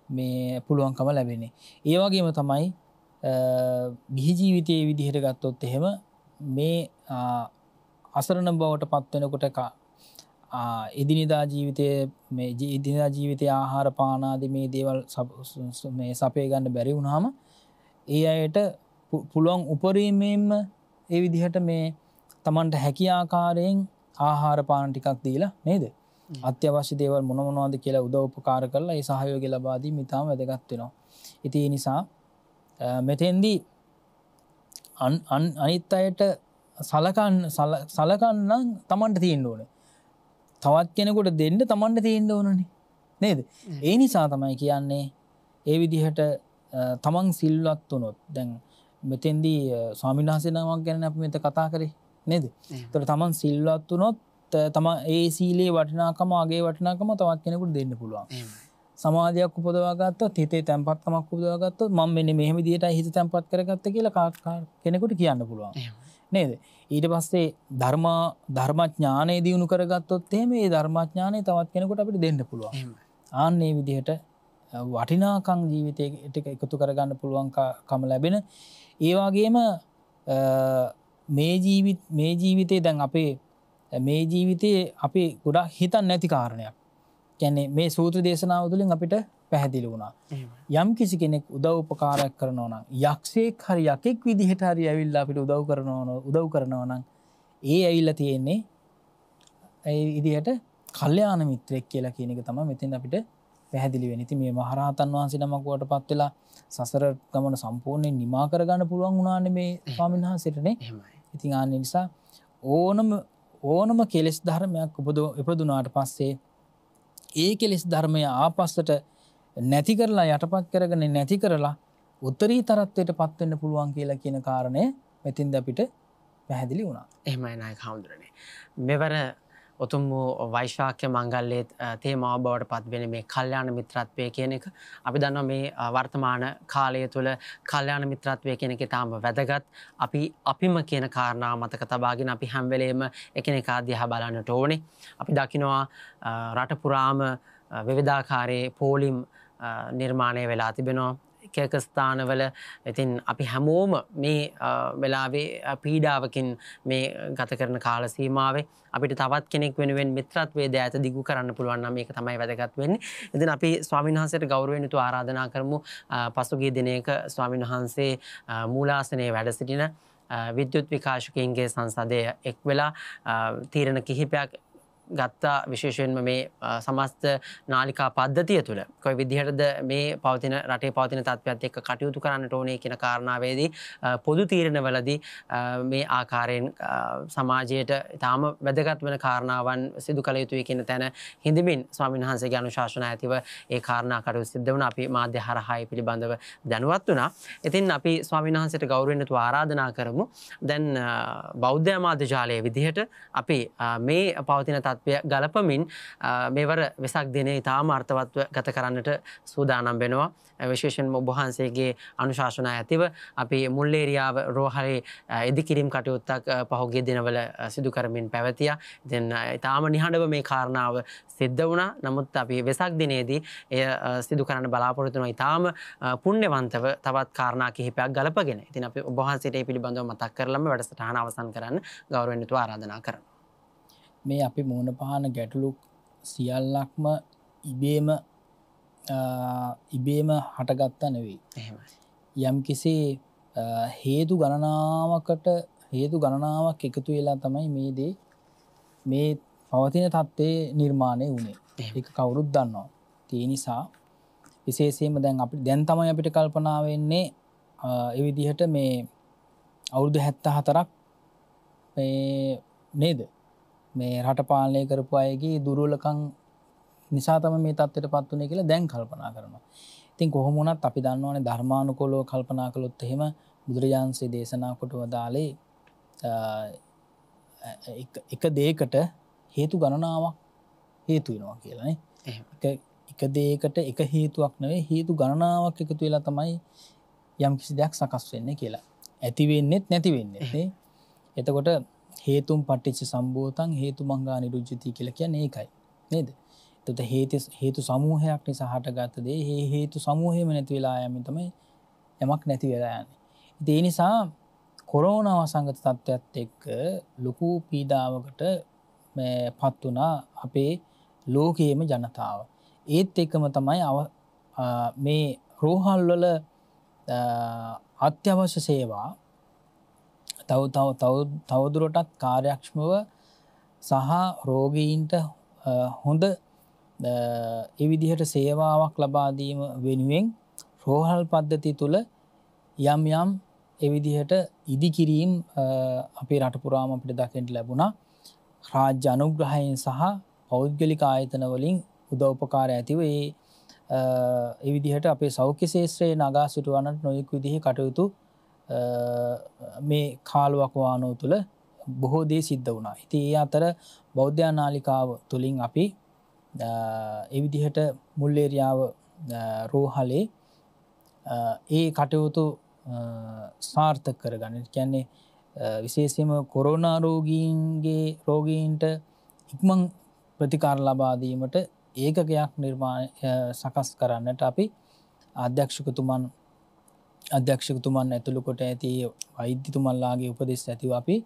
මේ පුළුවන්කම ලැබෙන්නේ. ඒ වගේම තමයි ගිහි ජීවිතයේ විදිහට ගත්තොත් එහෙම මේ අසරණ බවට පත් වෙනකොට එදිනෙදා ජීවිතයේ ආහාර පාන ආදී මේ දේවල් මේ සපේ ගන්න බැරි වුණාම ඒ අයට පුළුවන් උපරිමයෙන්ම ඒ විදිහට මේ Tamanට හැකි ආකාරයෙන් ආහාර පාන ටිකක් දීලා නේද? අත්‍යවශ්‍ය දේවල් මොනවද කියලා උදව් උපකාර කරලා ඒ සහයෝගය ලබා දීම ඉතාම වැදගත් වෙනවා. ඉතින් ඒ නිසා මෙතෙන්දී අනිත් අයට සලකන්න Tamanට තියෙන්න ඕනේ. තවත් කෙනෙකුට දෙන්න Tamanට තියෙන්න ඕනනේ. නේද? ඒ නිසා තමයි කියන්නේ ඒ විදිහට Taman සිල්වත් වුණොත් දැන් මෙතෙන්දී ස්වාමීන් වහන්සේ නමක් ගැන අපි මෙතන කතා කරේ නේද? ඒතර Taman සිල්වත් වුණොත් තමන් ඒ සීලේ වටිනාකම අගේ වටිනාකම තවත් කෙනෙකුට දෙන්න පුළුවන්. සමාධියක් උපදවා ගත්තොත් හිතේ තැම්පත්කමක් උපදවා ගත්තොත් මම මෙන්න මෙහෙම විදිහටයි හිත තැම්පත් කරගත්ත කියලා කෙනෙකුට කියන්න පුළුවන්. නේද? ඊට පස්සේ ධර්මඥානය දියුණු කරගත්තොත් එහෙම මේ ධර්මඥානය තවත් කෙනෙකුට අපිට දෙන්න පුළුවන්. ආන්නේ විදිහට වටිනාකම් ජීවිතයට එකතු කරගන්න පුළුවන්කම ලැබෙන. ඒ වගේම මේ ජීවිතේ දැන් අපේ මේ ජීවිතයේ අපි ගොඩක් හිතන්නේ නැති කාරණයක්. කියන්නේ මේ සූත්‍ර දේශනාව තුළින් අපිට පැහැදිලි වුණා. යම් කිසි කෙනෙක් උදව් උපකාරයක් කරනවා නම් යක්ෂයෙක් හරි යකෙක් විදිහට හරි ඇවිල්ලා අපිට උදව් කරනවා නම් ඒ ඇවිල්ලා තියෙන්නේ ඒ විදිහට කල්යාණ මිත්‍රෙක් කියලා කියන එක තමයි මෙතෙන් අපිට පැහැදිලි වෙන්නේ. ඉතින් මේ මහරහතන් වහන්සේ නමක් වටපත් වෙලා සසර ගමන සම්පූර්ණයෙන් නිමා කරගන්න පුළුවන් වුණානේ මේ ස්වාමීන් වහන්සේටනේ. ඉතින් ආ නිසා ඕනම කෙලෙස් ධර්මයක් උපදුනාට පස්සේ ඒ කෙලෙස් ධර්මය ආපස්සට නැති කරලා යටපත් කරගෙන නැති කරලා උත්තරීතරත්වයට පත් වෙන්න පුළුවන් කියලා කියන කාරණය මෙතින්ද අපිට පැහැදිලි වුණා. එහෙමයි නායක හඳුරන්නේ. මෙවර උතුම් වූ වෛශාඛ්‍ය මංගල්‍යයේ තේමාව බවට පත් වෙන මේ කල්යාණ මිත්‍රත්වය කියන එක අපි දන්නවා මේ වර්තමාන කාලය තුළ කල්යාණ මිත්‍රත්වය කියන එක තාම වැදගත්. අපිම කියන කාරණාව මතක තබාගෙන අපි හැම වෙලේම එකිනෙකා දිහා බලන්නට ඕනේ. අපි දකිනවා රට පුරාම විවිධාකාරයේ පෝලිම් නිර්මාණය වෙලා තිබෙනවා. එක ස්ථානවල ඉතින් අපි හැමෝම මේ වෙලාවේ පීඩාවකින් මේ ගත කරන කාල සීමාවේ අපිට තවත් කෙනෙක් වෙනුවෙන් මිත්‍රත්වයේ දෑත දිගු කරන්න පුළුවන් නම් මේක තමයි වැදගත් වෙන්නේ. ඉතින් අපි ස්වාමීන් වහන්සේට ගෞරවයෙන් යුතුව ආරාධනා කරමු පසුගිය දිනයක ස්වාමීන් වහන්සේ මූලාසනයේ වැඩ සිටින විද්‍යුත් විකාශකයින්ගේ සංසදයේ එක් වෙලා තීරණ කිහිපයක් ගත්තා. විශේෂයෙන්ම මේ සමස්ත නාලිකා පද්ධතිය තුළ කොයි විදිහටද මේ රටේ පවතින තත්ත්වයත් එක්ක කටයුතු කරන්නට ඕනේ කියන කාරණාවේදී පොදු තීරණවලදී මේ ආකාරයෙන් සමාජයට ඊටාම වැදගත් වෙන කාරණාවන් සිදු කළ යුතුයි කියන තැන හිඳමින් ස්වාමීන් වහන්සේගේ අනුශාසනා ඇතිව ඒ කාරණා කටයුතු සිද්ධ වුණා. අපි මාධ්‍ය හරහා පිළිබඳව දැනුවත් වුණා. ඉතින් අපි ස්වාමීන් වහන්සේට ගෞරවයෙන් යුතුව ආරාධනා කරමු. දැන් බෞද්ධ මාධ්‍ය ජාලයේ විදිහට අපි මේ පවතින ගලපමින් මේවර වෙසක් දිනේ ඉතාම අර්ථවත්ව ගත කරන්නට සූදානම් වෙනවා. විශේෂයෙන්ම ඔබ වහන්සේගේ අනුශාසනා ඇතිව අපි මුල්ලේරියාව රෝහලේ ඉදිකිරීම් කටයුත්තක් පහුගිය දිනවල සිදු කරමින් පැවතියා. ඉතින් ඉතාම නිහඬව මේ කාරණාව සිද්ධ වුණා. නමුත් අපි වෙසක් දිනේදී එය සිදු කරන්න බලාපොරොත්තු වෙනවා. ඉතාම පුණ්‍යවන්තව තවත් කාරණා කිහිපයක් ගලපගෙන. ඉතින් අපි ඔබ වහන්සේට මේ පිළිබඳව මතක් කරලම වැඩසටහන අවසන් කරන්න ගෞරවයෙන් යුතුව ආරාධනා කරනවා. මේ අපි මුහුණ පාන ගැටලු සියල්ලක්ම ඉබේම හටගත්තා නෙවෙයි. යම් කිසි හේතු ගණනාවක් එකතු වෙලා තමයි මේ පවතින තත්ත්වයේ නිර්මාණය වුණේ. ඒක කවුරුත් දන්නවා. ඒ නිසා විශේෂයෙන්ම දැන් තමයි අපිට කල්පනා වෙන්නේ ඒ විදිහට මේ අවුරුදු 74ක් නේද? මේ රට පාලනය කරපු අයගේ දුර්වලකම් නිසා තමයි මේ තත්ත්වයට පත් වුනේ කියලා දැන් කල්පනා කරනවා. ඉතින් කොහොම වුණත් අපි දන්නවනේ ධර්මානුකූලව කල්පනා කළොත් එහෙම බුදුරජාන්සේ දේශනා කොට වදාළේ එක දෙයකට හේතු ගණනාවක් හේතු වෙනවා කියලා නේ. එක දෙයකට එක හේතුවක් නෙවෙයි හේතු ගණනාවක් එකතු වෙලා තමයි යම් කිසි දෙයක් සකස් වෙන්නේ කියලා. ඇති වෙන්නෙත් නැති වෙන්නෙත් නේ. එතකොට හේතුම් පටිච්ච සම්භූතං හේතුමංගා නිරුජ්ජති කියලා කියන්නේ ඒකයි නේද? එතකොට හේතු සමූහයක් නිසා හටගත්ත දේ හේතු සමූහෙම නැති වෙලා යමින් තමයි යමක් නැති වෙලා යන්නේ. ඉතින් ඒ නිසා කොරෝනා වසංගත තත්ත්වයට එක්ක ලොකු පීඩාවකට පත් වුණා අපේ ලෝකයේම ජනතාව. ඒත් එක්කම තමයි මේ රෝහල් වල අත්‍යවශ්‍ය සේවා තවදුරටත් කාර්යක්ෂමව සහ රෝගීන්ට හොඳ ඒ විදිහට සේවාවක් ලබා දීම වෙනුවෙන් රෝහල් පද්ධතිය තුල යම් ඒ විදිහට ඉදිකිරීම් අපේ රට පුරාම අපිට දකින්න ලැබුණා. රාජ්‍ය අනුග්‍රහයෙන් සහ පෞද්ගලික ආයතන වලින් උදව්පකාර ඇතිව ඒ විදිහට අපේ සෞඛ්‍ය ශාස්ත්‍රයේ නගා සිටවන්නට නොයෙක් විදිහේ කටයුතු මේ කාලවක වානෝ තුළ බොහෝ දේ සිද්ධ වුණා. ඉතින් ඒ අතර බෞද්ධ නාලිකාව තුලින් අපි ඒ විදිහට මුල්ලේරියාව රෝහලේ ඒ කටයුතු සාර්ථක කරගන්න. කියන්නේ විශේෂයෙන්ම කොරෝනා රෝගීන්ට ඉක්මන් ප්‍රතිකාර ලබා දීමට ඒකකයක් නිර්මාණය සකස් කරන්නට අපි අධ්‍යක්ෂකතුමන් ඇතුළු කොට ඇති වෛද්‍යතුමන්ලාගේ උපදෙස් ඇතිව අපි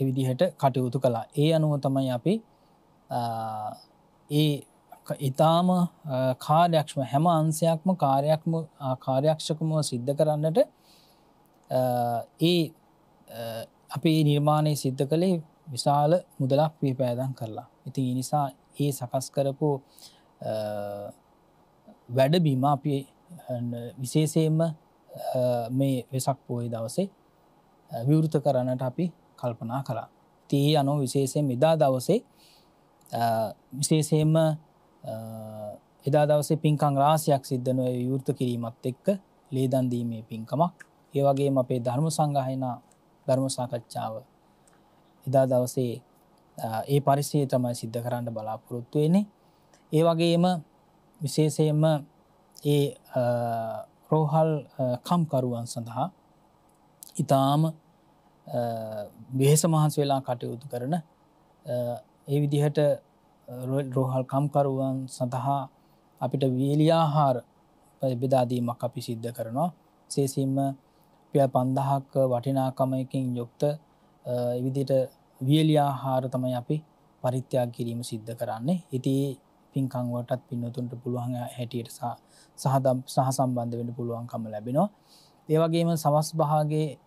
එවිදිහට කටයුතු කළා. ඒ අනුව තමයි අපි ඒ ඉතාම කාර්යක්ෂම හැම අංශයක්ම කාර්යක්ෂකම සිද්ධ කරන්නට අපි නිර්මාණය සිද්ධ කළේ විශාල මුදලක් විපෑදම් කරලා. ඉතින් ඒ නිසා ඒ සකස් කරපු වැඩබිම අපි විශේෂයෙන්ම මේ වෙසක් පොහොය දවසේ විවෘත කරන්නට අපි කල්පනා කළා. ඉතින් ඒ අනුව විශේෂයෙන් එදා දවසේ විශේෂයෙන්ම එදා දවසේ පින්කම් රාශියක් සිද්ධ නොවේ විවෘත කිරීමත් එක්ක ලේ දන් දීමේ පින්කමක්. ඒ වගේම අපේ ධර්ම සංගායනා ධර්ම සාකච්ඡාව එදා දවසේ ඒ පරිසරය තමයි සිද්ධ කරන්න බලාපොරොත්තු වෙන්නේ. ඒ වගේම විශේෂයෙන්ම ඒ රෝහල් කම්කරුවන් සඳහා ඉතාම වෙහෙස මහන්සි වෙලා කටයුතු කරන ඒ විදිහට රෝහල් කම්කරුවන් සඳහා අපිට වියලි ආහාර බෙදා දීමක් අපි සිද්ධ කරනවා. විශේෂයෙන්ම ₹5000ක වටිනාකමකින් යුක්ත ඒ විදිහට වියලි ආහාර තමයි අපි පරිත්‍යාග කිරීම සිද්ධ කරන්නේ. ඉතින් පින්කම් වලටත් පින්නතුන්ට පුළුවන් හැටියට සහසම්බන්ධ වෙන්න පුළුවන්කම ලැබෙනවා. ඒ වගේම සවස් භාගයේ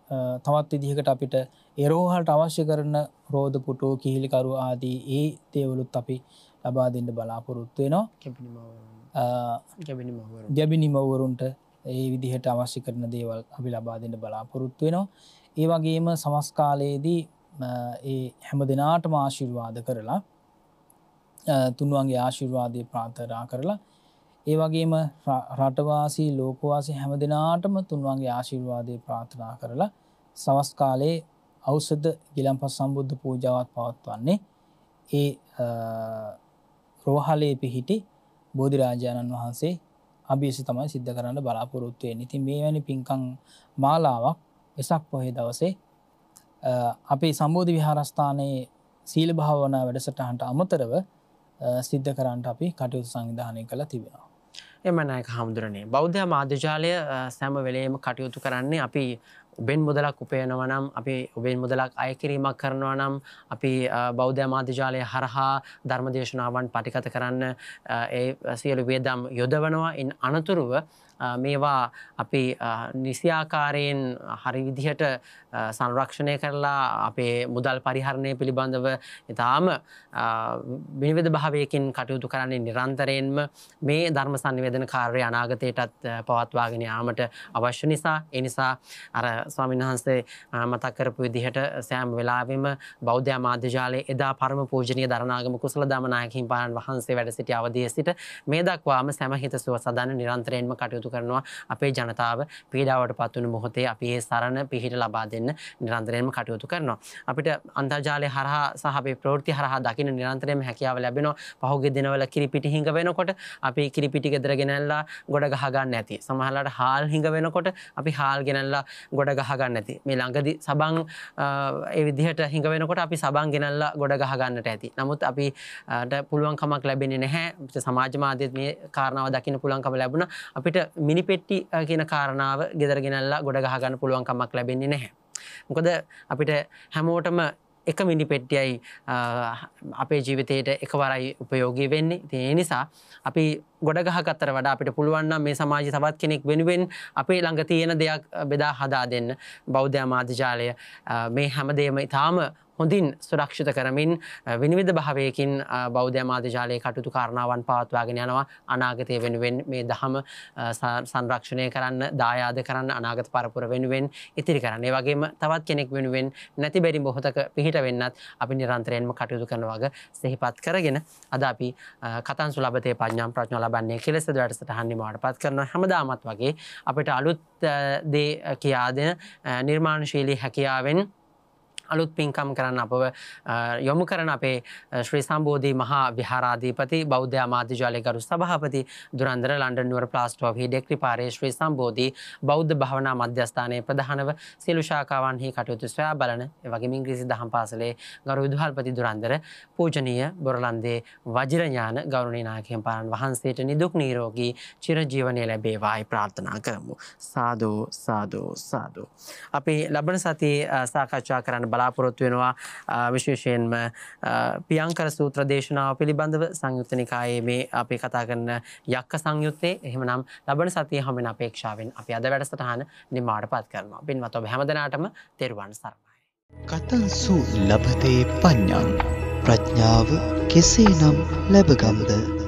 තවත් විදිහකට අපිට ඒ රෝහලට අවශ්‍ය කරන රෝද පුටු කිහිලිකරු ආදී ඒ දේවලුත් අපි ලබා දෙන්න බලාපොරොත්තු වෙනවා. ගැබිනි මව්වරුන්ට ඒ විදිහට අවශ්‍ය කරන දේවල් අපි ලබා දෙන්න බලාපොරොත්තු වෙනවා. ඒ වගේම සවස් කාලයේදී ඒ හැම දිනාටම ආශිර්වාද කරලා තුන්වන්ගේ ආශිර්වාදය ප්‍රාර්ථනා කරලා ඒ වගේම රටවාසී ලෝකවාසී හැම දිනාටම තුන්වන්ගේ ආශිර්වාදය ප්‍රාර්ථනා කරලා සවස් කාලයේ ඖෂධ ගිලන්පස් සම්බුද්ධ පූජාවක් පවත්වන්නේ ඒ රෝහලේ පිහිටි බෝධිරාජානන් වහන්සේ අභියස තමයි සිද්ධ කරන්න බලාපොරොත්තු වෙන්නේ. ඉතින් මේ වැනි පින්කම් මාලාවක් වෙසක් පොහොය දවසේ අපේ සම්බෝධි විහාරස්ථානයේ සීල භාවනා වැඩසටහනට අමතරව සිද්ධ කරන්නට අපි කටයුතු සංවිධානය කළා තිබෙනවා. එම නායක හාමුදුරනේ බෞද්ධ මාධ්‍යජාලය සෑම වෙලේම කටයුතු කරන්නේ අපි ඔබෙන් මුදලක් උපයනවා නම් අපි ඔබෙන් මුදලක් අය කිරීමක් කරනවා නම් අපි බෞද්ධ මාධ්‍යජාලය හරහා ධර්මදේශනාවන් පටිගත කරන්න ඒ සියලු වේදම් යොදවනවා. ඉන් අනතුරුව මේවා අපි නිසියාකාරයෙන් හරි විදිහට සංරක්ෂණය කරලා අපේ මුදල් පරිහරණය පිළිබඳව ඉතාම විනිවිද භාවයකින් කටයුතු කරන්නේ නිරන්තරයෙන්ම මේ ධර්ම සංනිවේදන කාර්යය අනාගතයටත් පවත්වාගෙන යාමට අවශ්‍ය නිසා. ඒ නිසා අර ස්වාමීන් වහන්සේ මතක් කරපු විදිහට සෑම වෙලාවෙම බෞද්ධ මාධ්‍යජාලයේ එදා පරම පූජනීය දරණාගම කුසල දාමනායක හිමිපාණන් වහන්සේ වැඩ සිටි අවධියේ සිට මේ දක්වාම සෑම හිත සුව සදන නිරන්තරයෙන්ම කටයුතු කරනවා. අපේ ජනතාව පීඩාවට පත් වුණු මොහොතේ අපි ඒ සරණ පිහිට ලබා දෙන්න නිරන්තරයෙන්ම කටයුතු කරනවා. අපිට අන්තර්ජාලය හරහා සහ අපේ ප්‍රවෘත්ති හරහා දකින්න නිරන්තරයෙන්ම හැකියාව ලැබෙනවා. පහුගිය දිනවල කිරිපිටි හිඟ වෙනකොට අපි කිරිපිටි ගෙදර ගෙනල්ලා ගොඩ ගහ ගන්න ඇති. සමහරවිට හාල් හිඟ වෙනකොට අපි හාල් ගෙනල්ලා ගොඩ ගහ ගන්න ඇති. මේ ළඟදී සබන් ඒ විදිහට හිඟ වෙනකොට අපි සබන් ගෙනල්ලා ගොඩ ගහ ගන්නට ඇති. නමුත් අපිට පුළුවන් කමක් ලැබෙන්නේ නැහැ. සමාජ මාධ්‍යයේ මේ කාරණාව දකින්න පුළුවන්කම ලැබුණා. අපිට මිනි පෙට්ටි කියන කාරණාව ගෙදර ගෙනල්ලා ගොඩ ගහ ගන්න පුළුවන් කමක් ලැබෙන්නේ නැහැ. මොකද අපිට හැමෝටම එක මිනි පෙට්ටියයි අපේ ජීවිතයට එකවරයි උපයෝගී වෙන්නේ. ඉතින් ඒ නිසා අපි ගොඩ ගහගත්තට වඩා අපිට පුළුවන් නම් මේ සමාජයේ තවත් කෙනෙක් වෙනුවෙන් අපේ ළඟ තියෙන දෙයක් බෙදා හදා දෙන්න බෞද්ධ මාධ්‍යජාලය මේ හැමදේම ඊටාම හොඳින් සුරක්ෂිත කරමින් විනිවිද භාවයකින් බෞද්ධ මාධ්‍යජාලයේ කටයුතු කාරණාවන් පවත්වාගෙන යනවා. අනාගතය වෙනුවෙන් මේ දහම සංරක්ෂණය කරන්න, දායාද කරන්න, අනාගත පරපුර වෙනුවෙන් ඉතිරි කරන්න. ඒ වගේම තවත් කෙනෙක් වෙනුවෙන් නැති බැරි මොහොතක පිහිට වෙන්නත් අපි නිරන්තරයෙන්ම කටයුතු කරන වග සිහිපත් කරගෙන අද අපි කතන්සු ලබතේ පඤ්ඤාම් ප්‍රඥා ලබන්නේ කෙලෙස වැඩසටහන් නිමාවටපත් කරනවා. හැමදාමත් වගේ අපිට අලුත් දේ කියා දෙන නිර්මාණශීලී හැකියාවෙන් අලුත් පින්කම් කරන්න අපව යොමු කරන අපේ ශ්‍රී සම්බෝධි මහා විහාරාධිපති බෞද්ධ අමාත්‍යාලයේ ගරු සභාපති දුරන්දර ලන්ඩන් නුවර ප්ලාස්ට් ඔෆ් හිඩෙක්ලි පාරේ ශ්‍රී සම්බෝධි බෞද්ධ භාවනා මධ්‍යස්ථානයේ ප්‍රධානව සියලු ශාඛාවන්හි කටයුතු සොයා බලන එවැගේම ඉංග්‍රීසි දහම් පාසලේ ගරු විදුහල්පති දුරන්දර පූජනීය බොරලන්දේ වජිරඥාන ගෞරවනීය නායක හිමිපාණන් වහන්සේට නිදුක් නිරෝගී චිරජීවනය ලැබේවායි ප්‍රාර්ථනා කරමු. සාදු සාදු සාදු. අපි ලබන සතියේ සාකච්ඡා කරන්න බලාපොරොත්තු වෙනවා විශේෂයෙන්ම පියංකර සූත්‍ර දේශනාව පිළිබඳව සංයුත්ත නිකායේ මේ අපි කතා කරන යක්ක සංයුත්තේ. එහෙමනම් ලබන සතියේ හැම වෙන අපේක්ෂාවෙන් අපි අද වැඩසටහන නිමාඩපත් කරනවා. පින්වත් ඔබ හැමදෙනාටම තෙරුවන් සරණයි. කතංසු ලබතේ පඤ්ඤං ප්‍රඥාව කෙසේනම් ලැබගම්ද